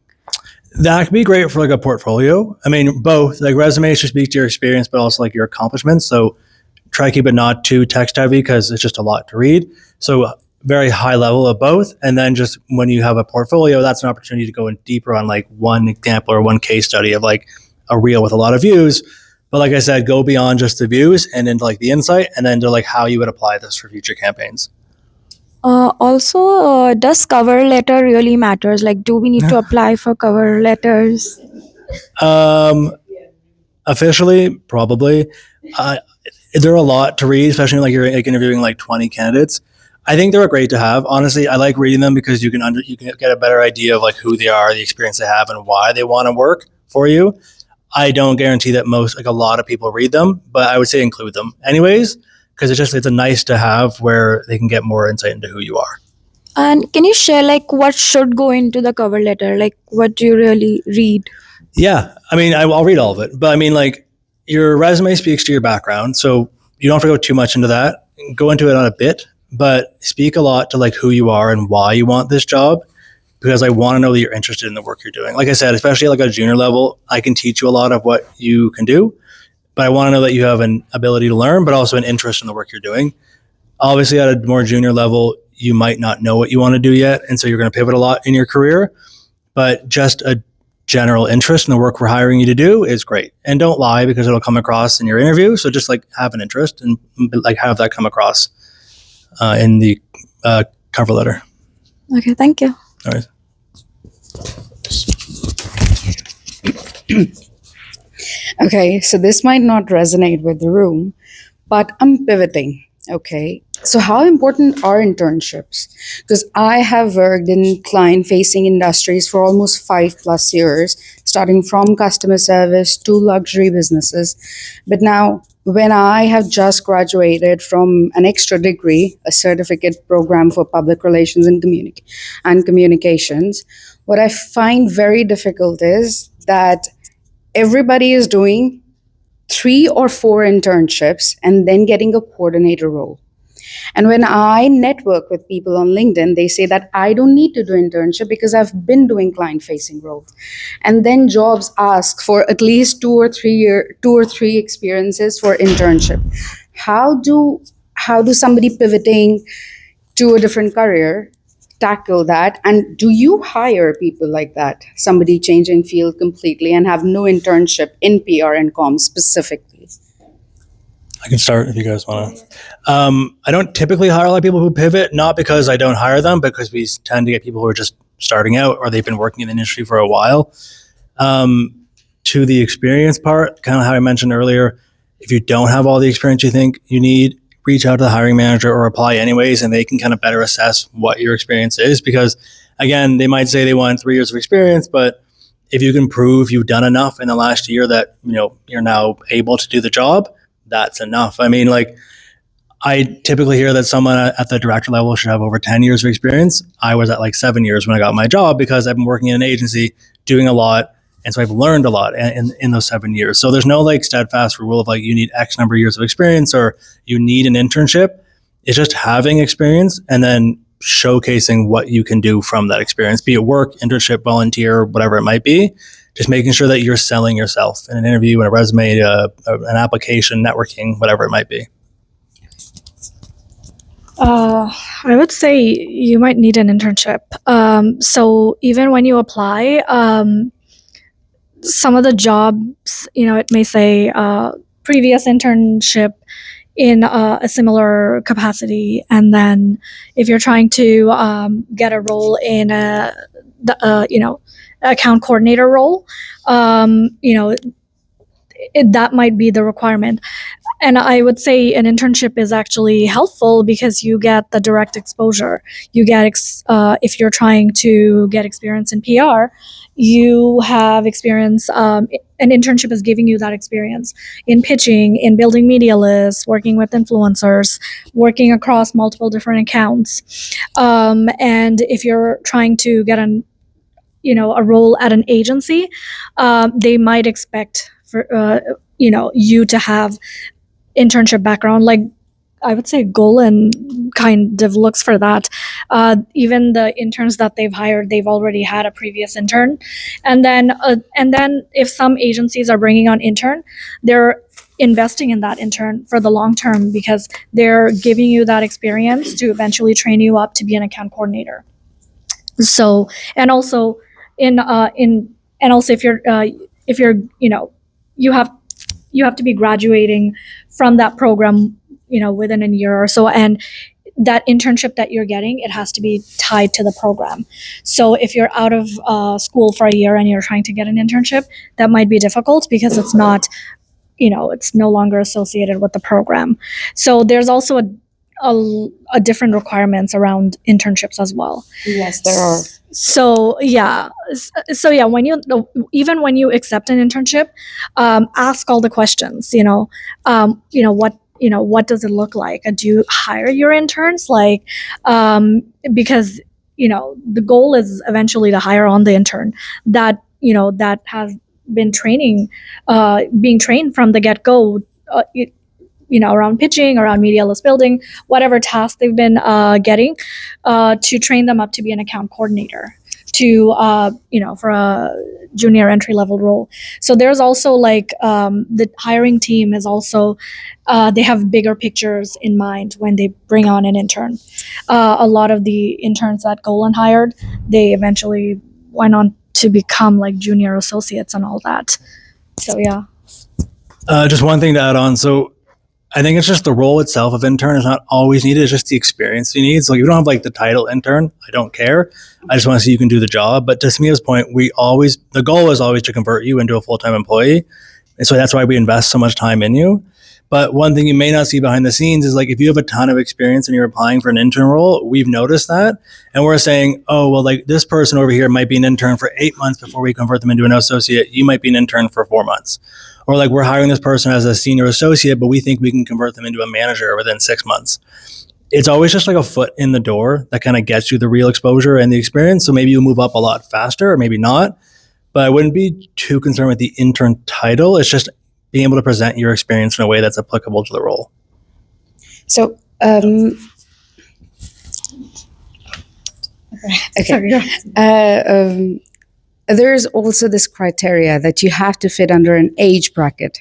that could be great for like a portfolio. I mean, both like resumes should speak to your experience, but also like your accomplishments. So try to keep it not too text heavy because it's just a lot to read. So very high level of both. And then just when you have a portfolio, that's an opportunity to go in deeper on like one example or one case study of like a reel with a lot of views. But like I said, go beyond just the views and into like the insight, and then to like how you would apply this for future campaigns. also, does cover letter really matters? Like, do we need to apply for cover letters? Officially, probably. There are a lot to read, especially like you're like interviewing like 20 candidates. I think they're great to have. Honestly, I like reading them because you can get a better idea of like who they are, the experience they have, and why they want to work for you. I don't guarantee that a lot of people read them, but I would say include them anyways. because it's a nice to have where they can get more insight into who you are. And can you share like what should go into the cover letter? Like what do you really read? Yeah, I mean, I'll read all of it, but I mean, like, your resume speaks to your background, so you don't have to go too much into that. Go into it on a bit, but speak a lot to like who you are and why you want this job, because I want to know that you're interested in the work you're doing. Like I said, especially like at a junior level, I can teach you a lot of what you can do, but I want to know that you have an ability to learn, but also an interest in the work you're doing. Obviously, at a more junior level, you might not know what you want to do yet, and so you're going to pivot a lot in your career, but just a general interest in the work we're hiring you to do is great. And don't lie, because it'll come across in your interview. So just like have an interest and like have that come across in the cover letter. Okay, thank you. All right. Okay, so this might not resonate with the room, but I'm pivoting. Okay, so how important are internships? Because I have worked in client facing industries for almost 5+ years, starting from customer service to luxury businesses. But now, when I have just graduated from an extra degree, a certificate program for public relations and communications, what I find very difficult is that everybody is doing 3 or 4 internships and then getting a coordinator role. And when I network with people on LinkedIn, they say that I don't need to do internship because I've been doing client facing roles. And then jobs ask for at least 2 or 3 experiences for internship. How do somebody pivoting to a different career tackle that? And do you hire people like that, somebody changing field completely and have no internship in PR and comms specifically? I can start if you guys want to. I don't typically hire a lot of people who pivot, not because I don't hire them, but because we tend to get people who are just starting out or they've been working in the industry for a while. To the experience part, kind of how I mentioned earlier, if you don't have all the experience you think you need, reach out to the hiring manager or apply anyways, and they can kind of better assess what your experience is. Because again, they might say they want 3 years of experience, but if you can prove you've done enough in the last year that, you know, you're now able to do the job, that's enough. I mean, like, I typically hear that someone at the director level should have over 10 years of experience. I was at like 7 years when I got my job because I've been working in an agency doing a lot. And so I've learned a lot in those 7 years. So there's no like steadfast rule of like you need X number of years of experience or you need an internship. It's just having experience and then showcasing what you can do from that experience, be it work, internship, volunteer, whatever it might be. Just making sure that you're selling yourself in an interview, in a resume, an application, networking, whatever it might be. I would say you might need an internship. So even when you apply, some of the jobs, it may say previous internship in a similar capacity, and then if you're trying to get a role in account coordinator role, that might be the requirement. And I would say an internship is actually helpful because you get the direct exposure. You get, if you're trying to get experience in PR, you have experience. An internship is giving you that experience in pitching, in building media lists, working with influencers, working across multiple different accounts. And if you're trying to get a role at an agency, they might expect for you to have internship background. Like I would say Golin kind of looks for that. Even the interns that they've hired, they've already had a previous intern. And then if some agencies are bringing on intern, they're investing in that intern for the long term because they're giving you that experience to eventually train you up to be an account coordinator. So, and also if you're you have to be graduating from that program, within a year or so. And that internship that you're getting, it has to be tied to the program. So if you're out of school for a year and you're trying to get an internship, that might be difficult because it's not, it's no longer associated with the program. So there's also a different requirements around internships as well. Yes, there are. So yeah, when you accept an internship, ask all the questions. What what does it look like? Do you hire your interns? Because the goal is eventually to hire on the intern that that has been being trained from the get-go, around pitching, around media list building, whatever task they've been getting, to train them up to be an account coordinator, to for a junior entry level role. So there's also the hiring team is also they have bigger pictures in mind when they bring on an intern. A lot of the interns that Golin hired, they eventually went on to become junior associates and all that. So yeah. Just one thing to add on. So I think it's just the role itself of intern is not always needed. It's just the experience you need. So if you don't have the title intern, I don't care. I just want to see you can do the job. But to Samiha's point, the goal is always to convert you into a full-time employee. And so that's why we invest so much time in you. But one thing you may not see behind the scenes is if you have a ton of experience and you're applying for an intern role, we've noticed that. And we're saying, oh, well, this person over here might be an intern for 8 months before we convert them into an associate. You might be an intern for 4 months. Or we're hiring this person as a senior associate, but we think we can convert them into a manager within 6 months. It's always just a foot in the door that kind of gets you the real exposure and the experience. So maybe you'll move up a lot faster or maybe not. But I wouldn't be too concerned with the intern title. It's just being able to present your experience in a way that's applicable to the role. So, okay. There's also this criteria that you have to fit under an age bracket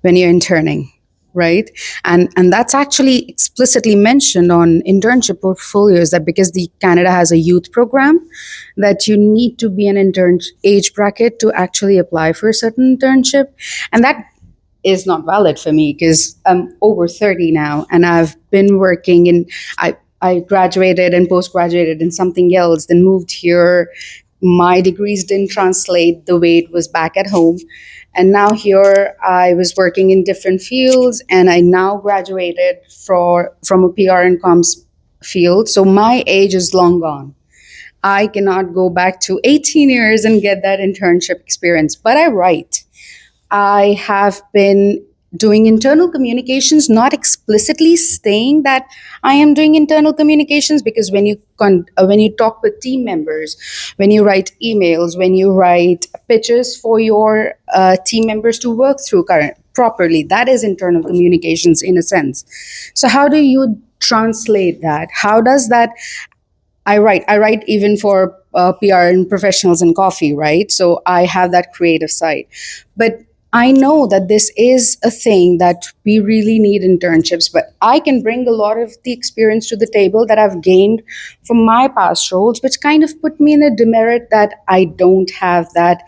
when you're interning, right? And that's actually explicitly mentioned on internship portfolios, that because Canada has a youth program, that you need to be an intern age bracket to actually apply for a certain internship. And that is not valid for me because I'm over 30 now and I've been working I graduated and post-graduated in something else, then moved here. My degrees didn't translate the way it was back at home. And now here I was working in different fields and I now graduated from a PR and comms field. So my age is long gone. I cannot go back to 18 years and get that internship experience, but I write. I have been doing internal communications, not explicitly saying that I am doing internal communications, because when you talk with team members, when you write emails, when you write pitches for your team members to work through properly, that is internal communications in a sense. So how do you translate that? How does that? I write even for PR and professionals and coffee, right? So I have that creative side, but I know that this is a thing that we really need internships, but I can bring a lot of the experience to the table that I've gained from my past roles, which kind of put me in a demerit that I don't have that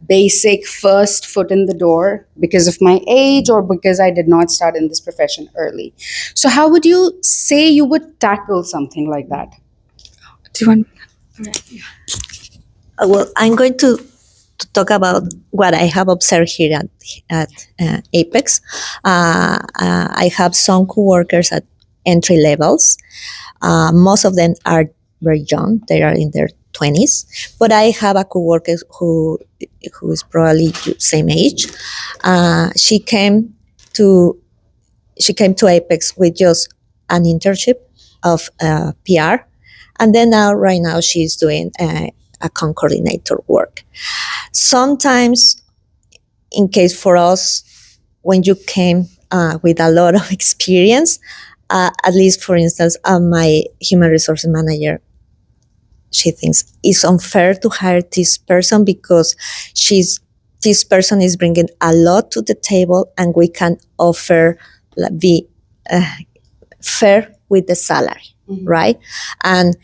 basic first foot in the door because of my age or because I did not start in this profession early. So how would you say you would tackle something like that? Do you want? Well, I'm going to talk about what I have observed here at Apex. I have some coworkers at entry levels. Most of them are very young; they are in their 20s. But I have a coworker who is probably same age. She came to Apex with just an internship of PR, and then right now she's doing account coordinator work. Sometimes, in case for us, when you came with a lot of experience, at least for instance, my human resources manager, she thinks it's unfair to hire this person because this person is bringing a lot to the table and we can offer be fair with the salary, right? And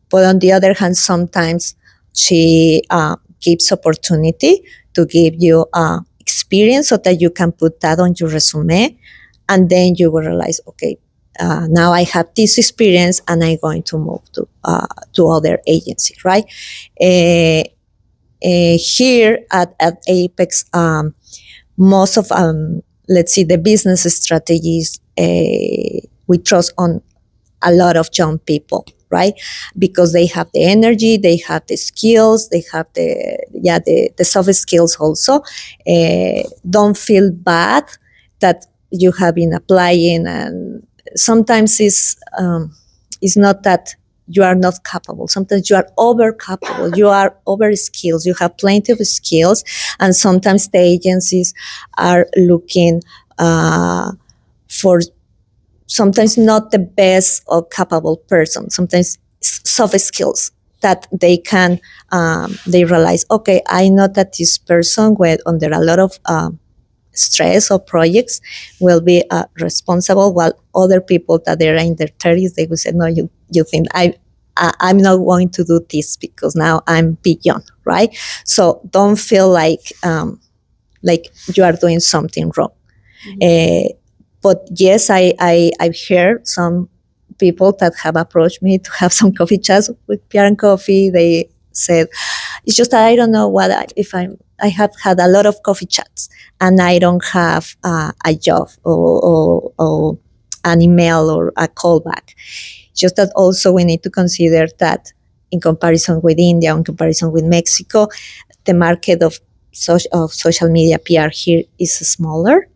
but on the other hand, sometimes she gives opportunity to give you experience so that you can put that on your resume, and then you will realize, okay, now I have this experience and I'm going to move to other agencies, right? Here at Apex, most of let's see, the business strategies, we trust on a lot of young people, right? Because they have the energy, they have the skills, they have the soft skills also. Don't feel bad that you have been applying, and sometimes it's not that you are not capable. Sometimes you are over capable. You are over skills. You have plenty of skills, and sometimes the agencies are looking for sometimes not the best or capable person. Sometimes soft skills that they can they realize, okay, I know that this person with under a lot of stress or projects will be responsible, while other people that they're in their 30s, they will say, no, you think I'm not going to do this because now I'm beyond, right? So don't feel like you are doing something wrong. But yes, I've heard some people that have approached me to have some coffee chats with PR and Coffee. They said, it's just that I don't know I have had a lot of coffee chats and I don't have a job or an email or a callback. Just that also we need to consider that in comparison with India, in comparison with Mexico, the market of social media PR here is smaller,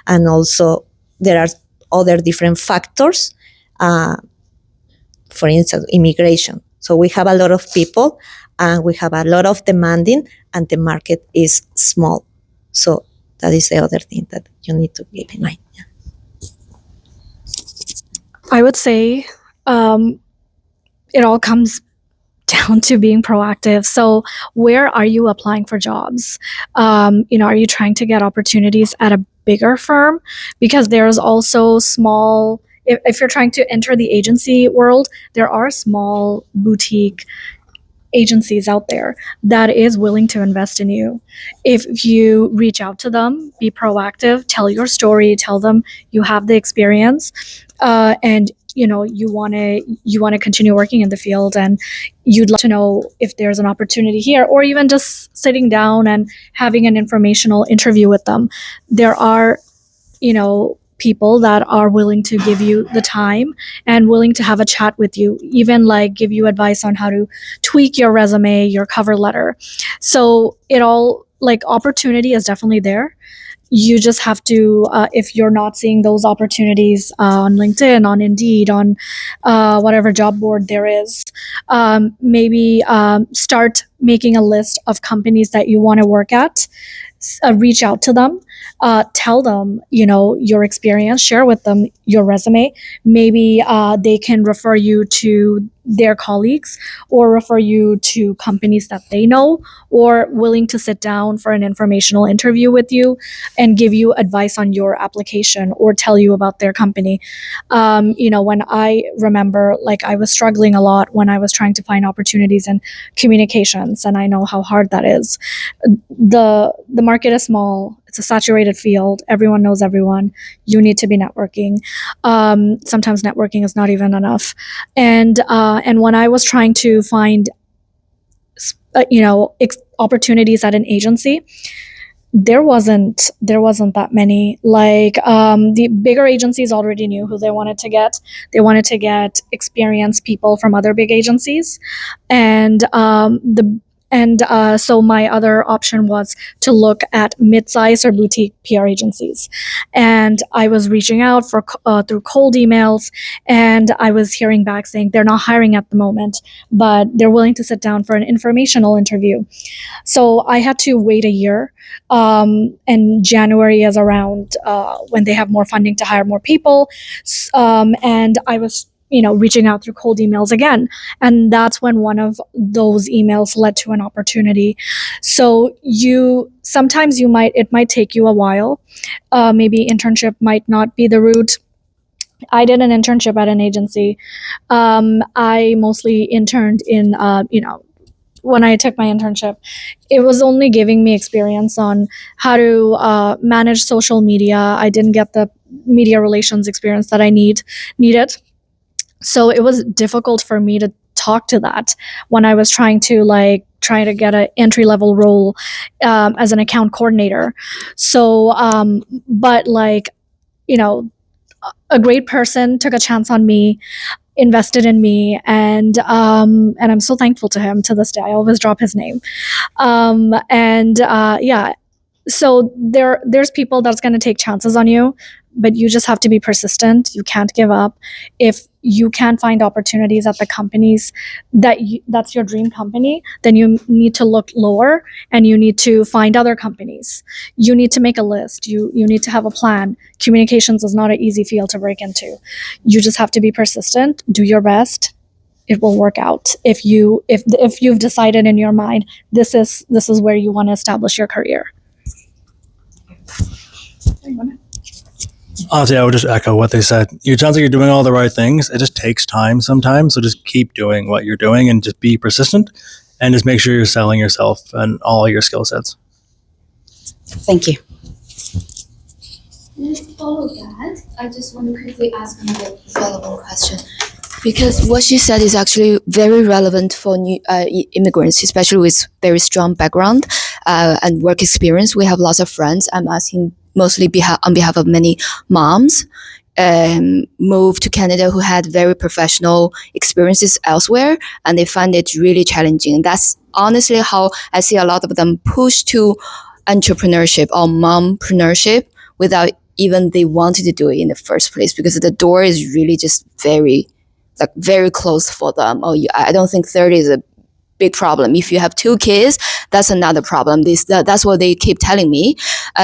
and also there are other different factors. For instance, immigration. So we have a lot of people and we have a lot of demanding, and the market is small. So that is the other thing that you need to keep in mind. Yeah. I would say it all comes down to being proactive. So where are you applying for jobs? Are you trying to get opportunities at a bigger firm? Because there's also small, if you're trying to enter the agency world, there are small boutique agencies out there that is willing to invest in you. If you reach out to them, be proactive, tell your story, tell them you have the experience, and you want to continue working in the field, and you'd like to know if there's an opportunity here, or even just sitting down and having an informational interview with them. There are people that are willing to give you the time and willing to have a chat with you, even like give you advice on how to tweak your resume, your cover letter. So it all, like, opportunity is definitely there. You just have to, if you're not seeing those opportunities on LinkedIn, on Indeed, on whatever job board there is, maybe start making a list of companies that you want to work at. Reach out to them, tell them your experience, share with them your resume. Maybe they can refer you to their colleagues or refer you to companies that they know, or willing to sit down for an informational interview with you and give you advice on your application or tell you about their company. When I remember, like, I was struggling a lot when I was trying to find opportunities in communications, and I know how hard that is. The market is small. It's a saturated field. Everyone knows everyone. You need to be networking. Sometimes networking is not even enough. And when I was trying to find, opportunities at an agency, there wasn't that many. Like, the bigger agencies already knew who they wanted to get. They wanted to get experienced people from other big agencies, and so my other option was to look at mid-size or boutique PR agencies. And I was reaching out for through cold emails, and I was hearing back saying they're not hiring at the moment, but they're willing to sit down for an informational interview. So I had to wait a year. And January is around when they have more funding to hire more people. And I was reaching out through cold emails again. And that's when one of those emails led to an opportunity. So sometimes it might take you a while. Maybe internship might not be the route. I did an internship at an agency. I mostly interned in, when I took my internship, it was only giving me experience on how to manage social media. I didn't get the media relations experience that I needed. So it was difficult for me to talk to that when I was trying to get an entry level role as an account coordinator. So, but a great person took a chance on me, invested in me, and I'm so thankful to him to this day. I always drop his name. Yeah. So there's people that's going to take chances on you, but you just have to be persistent. You can't give up. If you can't find opportunities at the companies that's your dream company, then you need to look lower and you need to find other companies. You need to make a list. You need to have a plan. Communications is not an easy field to break into. You just have to be persistent, do your best. It will work out. If you've decided in your mind this is where you want to establish your career. Honestly, I would just echo what they said. It sounds like you're doing all the right things. It just takes time sometimes. So just keep doing what you're doing and just be persistent and just make sure you're selling yourself and all your skill sets. Thank you. Let's follow that. I just want to quickly ask another relevant question. Because what she said is actually very relevant for new immigrants, especially with very strong background and work experience. We have lots of friends. I'm asking mostly on behalf of many moms moved to Canada who had very professional experiences elsewhere, and they find it really challenging. That's honestly how I see a lot of them push to entrepreneurship or mompreneurship without even they wanted to do it in the first place, because the door is really just very close for them. I don't think 30 is a big problem. If you have 2 kids, that's another problem. That's what they keep telling me.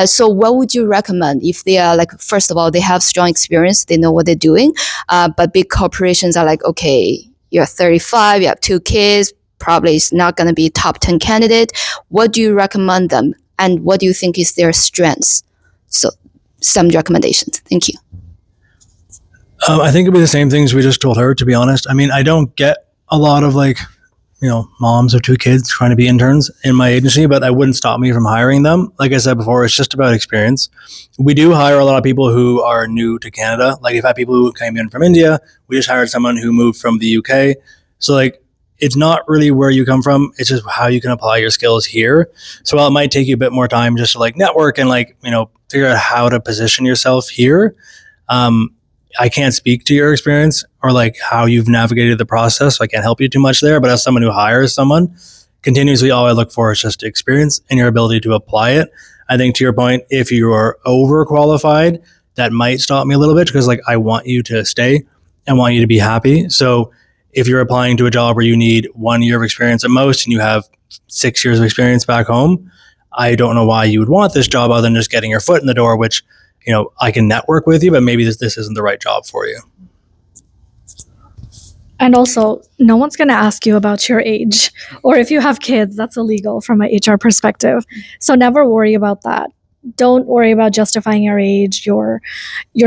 So what would you recommend if they are first of all, they have strong experience, they know what they're doing, but big corporations are like, okay, you're 35, you have 2 kids, probably it's not going to be top 10 candidate. What do you recommend them? And what do you think is their strengths? So some recommendations. Thank you. I think it'd be the same things we just told her, to be honest. I mean, I don't get a lot of moms of 2 kids trying to be interns in my agency, but that wouldn't stop me from hiring them. Like I said before, it's just about experience. We do hire a lot of people who are new to Canada. Like, we've had people who came in from India. We just hired someone who moved from the UK. So it's not really where you come from. It's just how you can apply your skills here. So while it might take you a bit more time just to network and figure out how to position yourself here, I can't speak to your experience or how you've navigated the process. So I can't help you too much there. But as someone who hires someone, continuously all I look for is just experience and your ability to apply it. I think to your point, if you are overqualified, that might stop me a little bit, because I want you to stay and want you to be happy. So if you're applying to a job where you need 1 year of experience at most and you have 6 years of experience back home, I don't know why you would want this job other than just getting your foot in the door, which I can network with you, but maybe this isn't the right job for you. And also, no one's going to ask you about your age, or if you have kids, that's illegal from an HR perspective. So never worry about that. Don't worry about justifying your age, your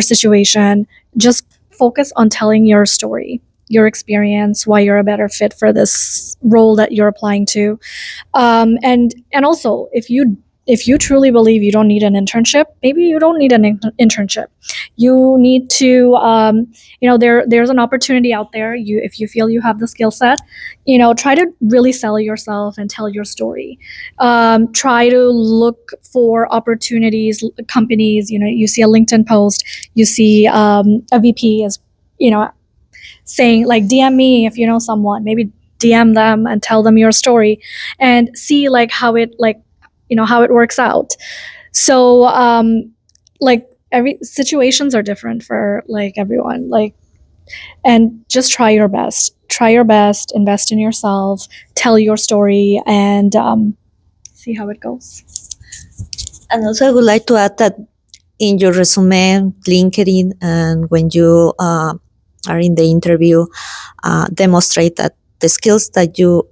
situation. Just focus on telling your story, your experience, why you're a better fit for this role that you're applying to. And also, if you truly believe you don't need an internship, maybe you don't need an internship. You need to, there's an opportunity out there. If you feel you have the skill set, try to really sell yourself and tell your story. Try to look for opportunities, companies. You see a LinkedIn post, you see a VP is, saying DM me if you know someone. Maybe DM them and tell them your story, and see how it how it works out. So every situations are different for everyone, and just try your best, invest in yourself, tell your story, and see how it goes. And also I would like to add that in your resume, LinkedIn, and when you are in the interview, demonstrate that the skills that you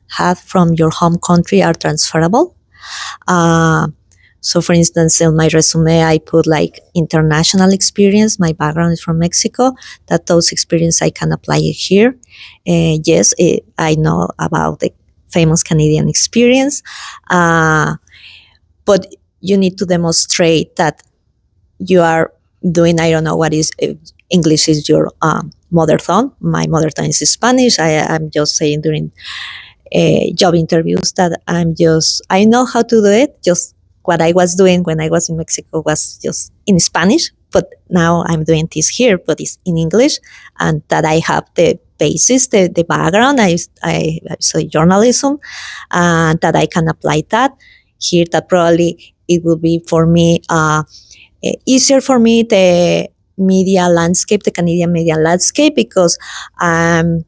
have from your home country are transferable. So for instance, in my resume, I put international experience. My background is from Mexico, that those experience I can apply it here. Yes, I know about the famous Canadian experience, but you need to demonstrate that you are doing, I don't know what is, English is your mother tongue. My mother tongue is Spanish. I'm just saying during job interviews that I know how to do it. Just what I was doing when I was in Mexico was just in Spanish, but now I'm doing this here, but it's in English, and that I have the basis, the background. I study journalism, and that I can apply that here. That probably it will be for me easier for me the media landscape, the Canadian media landscape, because I'm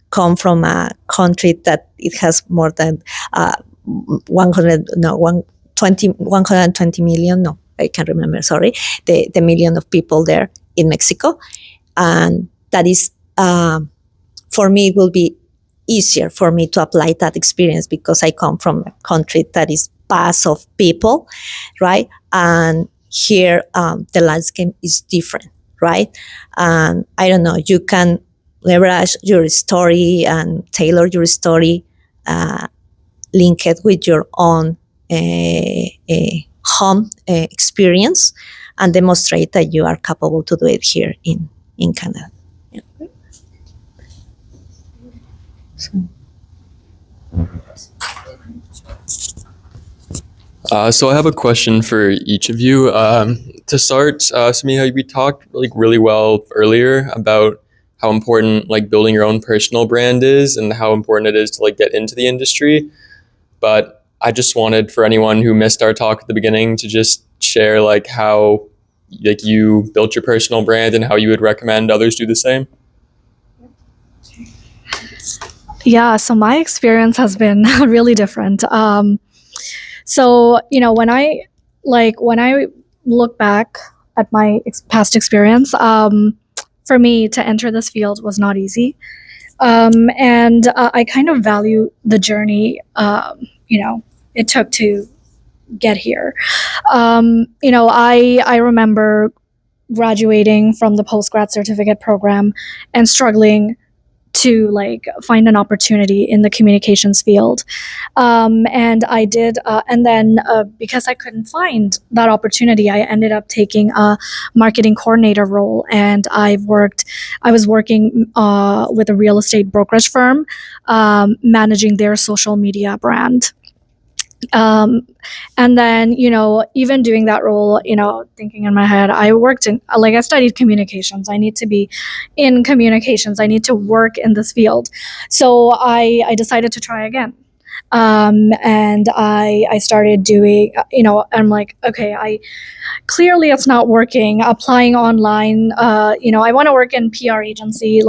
come from a country that it has more than 120 million, no, I can't remember, sorry, the million of people there in Mexico. And that is, for me, it will be easier for me to apply that experience because I come from a country that is vast of people, right? And here the landscape is different, right? And I don't know, you can leverage your story and tailor your story, link it with your own home experience, and demonstrate that you are capable to do it here in Canada. Yeah. So I have a question for each of you. To start, Samiha, we talked really well earlier about how important building your own personal brand is and how important it is to get into the industry. But I just wanted for anyone who missed our talk at the beginning to just share how you built your personal brand and how you would recommend others do the same. Yeah, so my experience has been really different. So, when I look back at my past experience, for me to enter this field was not easy. And I kind of value the journey, it took to get here. I remember graduating from the postgrad certificate program and struggling to find an opportunity in the communications field, and I did, and then because I couldn't find that opportunity, I ended up taking a marketing coordinator role, and I was working with a real estate brokerage firm, managing their social media brand. And then, even doing that role, thinking in my head, I studied communications. I need to be in communications. I need to work in this field. So I decided to try again. And I started doing, I'm like, okay, clearly it's not working. Applying online, I want to work in PR agency.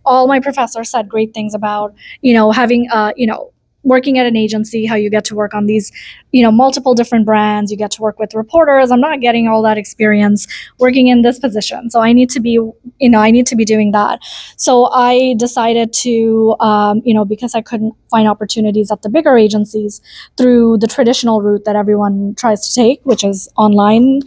All my professors said great things about, having, working at an agency, how you get to work on these, multiple different brands, you get to work with reporters. I'm not getting all that experience working in this position. So I need to be doing that. So I decided to, because I couldn't find opportunities at the bigger agencies through the traditional route that everyone tries to take, which is online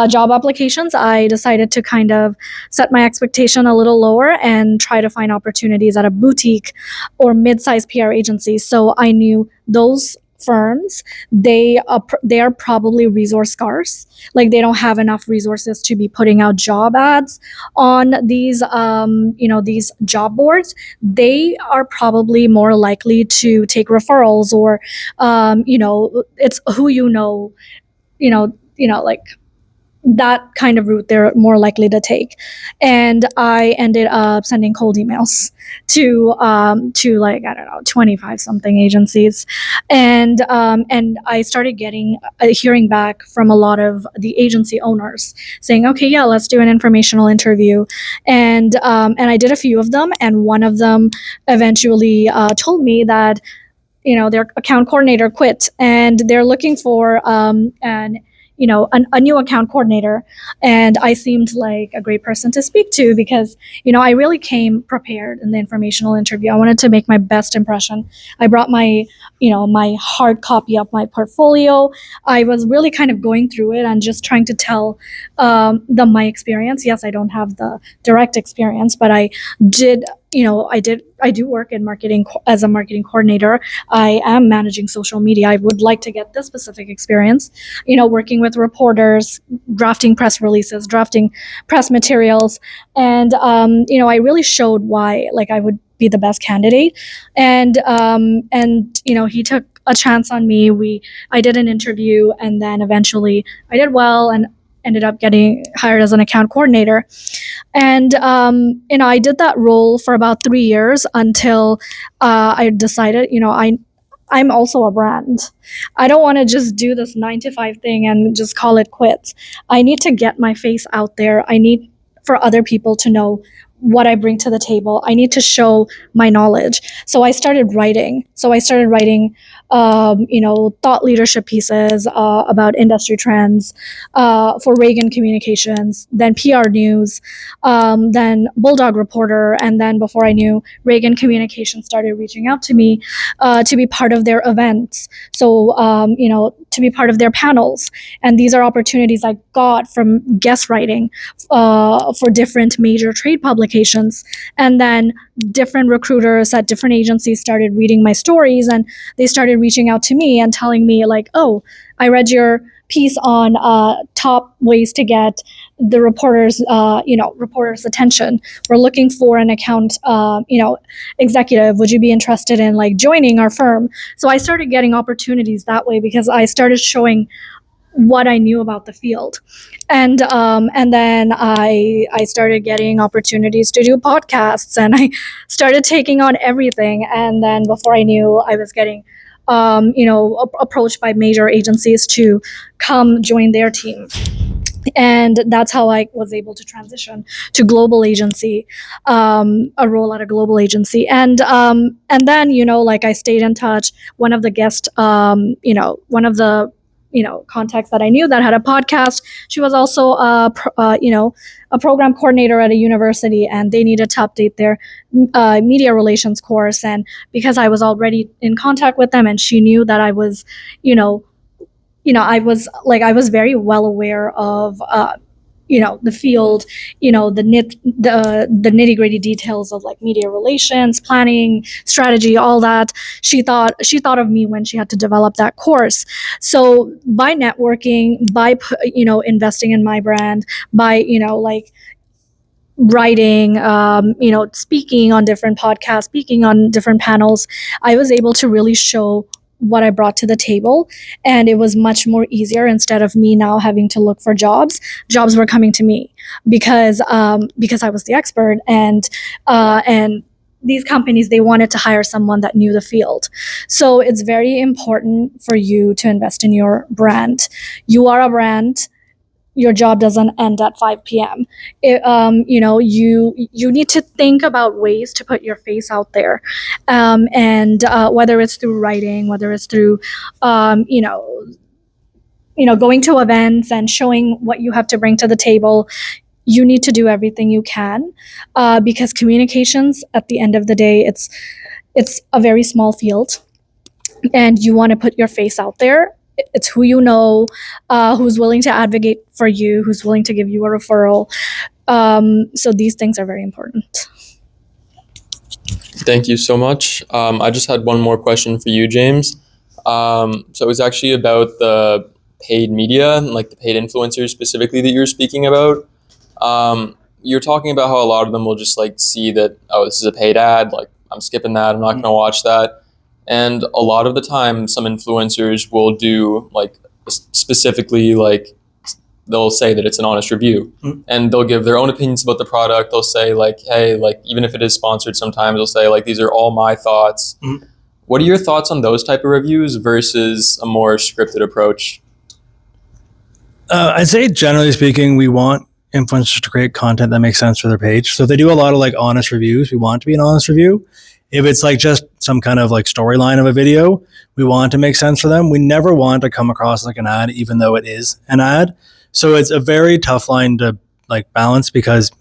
job applications, I decided to kind of set my expectation a little lower and try to find opportunities at a boutique or mid-sized PR agency. So I knew those firms, they are probably resource scarce. They don't have enough resources to be putting out job ads on these these job boards. They are probably more likely to take referrals, or it's who that kind of route they're more likely to take. And I ended up sending cold emails to I don't know, 25 something agencies. And I started hearing back from a lot of the agency owners saying, okay, yeah, let's do an informational interview. And I did a few of them, and one of them eventually told me that their account coordinator quit, and they're looking for a new account coordinator. And I seemed like a great person to speak to because, I really came prepared in the informational interview. I wanted to make my best impression. I brought my hard copy of my portfolio. I was really kind of going through it and just trying to tell my experience. Yes, I don't have the direct experience, but I did, I do work in marketing as a marketing coordinator. I am managing social media. I would like to get this specific experience, working with reporters, drafting press releases, drafting press materials. And, I really showed why, I would be the best candidate. And he took a chance on me. I did an interview, and then eventually I did well and ended up getting hired as an account coordinator. And, I did that role for about 3 years until I decided, I'm also a brand. I don't want to just do this 9 to 5 thing and just call it quits. I need to get my face out there. I need for other people to know what I bring to the table. I need to show my knowledge. So I started writing. Thought leadership pieces about industry trends for Reagan Communications, then PR News, then Bulldog Reporter, and then before I knew, Reagan Communications started reaching out to me to be part of their events. So, to be part of their panels. And these are opportunities I got from guest writing for different major trade publications. And then different recruiters at different agencies started reading my stories, and they started reaching out to me and telling me like, oh, I read your piece on top ways to get the reporters attention. We're looking for an account executive. Would you be interested in like joining our firm? So I started getting opportunities that way because I started showing what I knew about the field. And then I started getting opportunities to do podcasts, and I started taking on everything. And then before I knew, I was getting approached by major agencies to come join their team. And that's how I was able to transition to global agency, a role at a global agency. And then, I stayed in touch. One of the guest, one of the contacts that I knew that had a podcast. She was also a program coordinator at a university, and they needed to update their media relations course. And because I was already in contact with them, and she knew that I was, I was very well aware of the field, the nitty gritty details of like media relations, planning, strategy, all that. She thought of me when she had to develop that course. So by networking, by investing in my brand, by writing, speaking on different podcasts, speaking on different panels, I was able to really show what I brought to the table, and it was much more easier. Instead of me now having to look for jobs were coming to me because I was the expert, and these companies, they wanted to hire someone that knew the field. So it's very important for you to invest in your brand. You are a brand. Your job doesn't end at 5 p.m. You need to think about ways to put your face out there, and whether it's through writing, whether it's through going to events and showing what you have to bring to the table. You need to do everything you can, because communications, at the end of the day, it's a very small field, and you want to put your face out there. It's who you know, who's willing to advocate for you, who's willing to give you a referral. So these things are very important. Thank you so much. I just had one more question for you, James. So it was actually about the paid media, and like the paid influencers specifically that you were speaking about. You're talking about how a lot of them will just like see that, oh, this is a paid ad, like I'm skipping that, I'm not going to watch that. And a lot of the time, some influencers will do like specifically like they'll say that it's an honest review, and they'll give their own opinions about the product. They'll say like, hey, like even if it is sponsored, sometimes they'll say like, these are all my thoughts. What are your thoughts on those type of reviews versus a more scripted approach? I'd say generally speaking, we want influencers to create content that makes sense for their page. So if they do a lot of like honest reviews, we want it to be an honest review. If it's like just some kind of like storyline of a video, we want it to make sense for them. We never want to come across like an ad, even though it is an ad. So it's a very tough line to like balance, because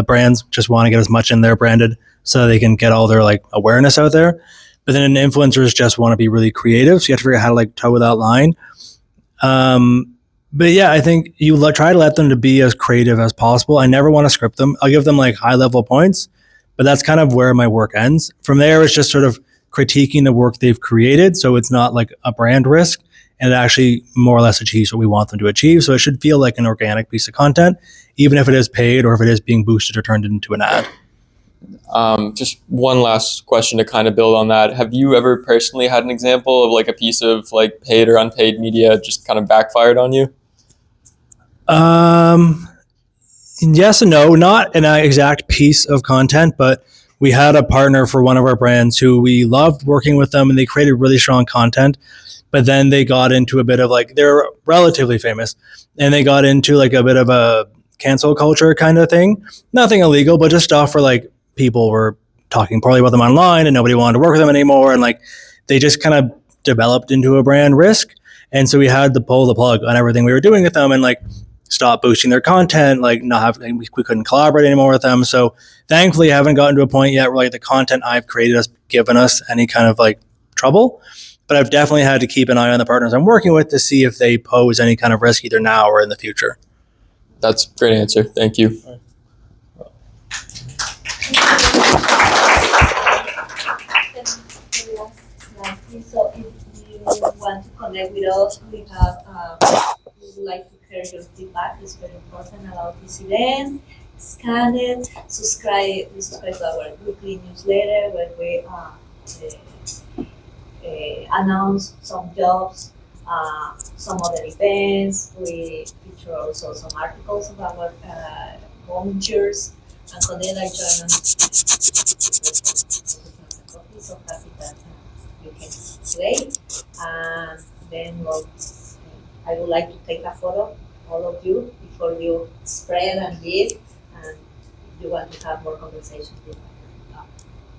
brands just want to get as much in there branded so they can get all their like awareness out there. But then influencers just want to be really creative. So you have to figure out how to like toe that line. But yeah, I think you try to let them to be as creative as possible. I never want to script them. I'll give them like high level points, but that's kind of where my work ends. From there, it's just sort of critiquing the work they've created. So it's not like a brand risk, and it actually more or less achieves what we want them to achieve. So it should feel like an organic piece of content, even if it is paid or if it is being boosted or turned into an ad. Just one last question to kind of build on that. Have you ever personally had an example of like a piece of like paid or unpaid media just kind of backfired on you? Yes and no, not an exact piece of content, but we had a partner for one of our brands who we loved working with them, and they created really strong content. But then they got into a bit of like, they're relatively famous, and they got into like a bit of a cancel culture kind of thing. Nothing illegal, but just stuff where like people were talking poorly about them online and nobody wanted to work with them anymore. And like, they just kind of developed into a brand risk. And so we had to pull the plug on everything we were doing with them and like stop boosting their content, like not have, we couldn't collaborate anymore with them. So thankfully I haven't gotten to a point yet where like the content I've created has given us any kind of like trouble. But I've definitely had to keep an eye on the partners I'm working with to see if they pose any kind of risk either now or in the future. That's a great answer. Thank you. So if you want to connect with us, we would like to hear your feedback. It's very important about this event. Scan it, subscribe to our weekly newsletter where we announce some jobs, some other events. We feature also some articles of our volunteers, and Cornelia join us. So happy that you came today. And then I would like to take a photo, all of you, before you spread and give. And if you want to have more conversations with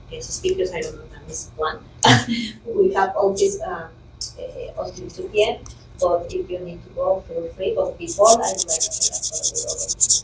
guest speakers, I don't know, I missed one. We have all this until 2 p.m. But if you need to go, feel free. But before, I would like to take a photo with all of you.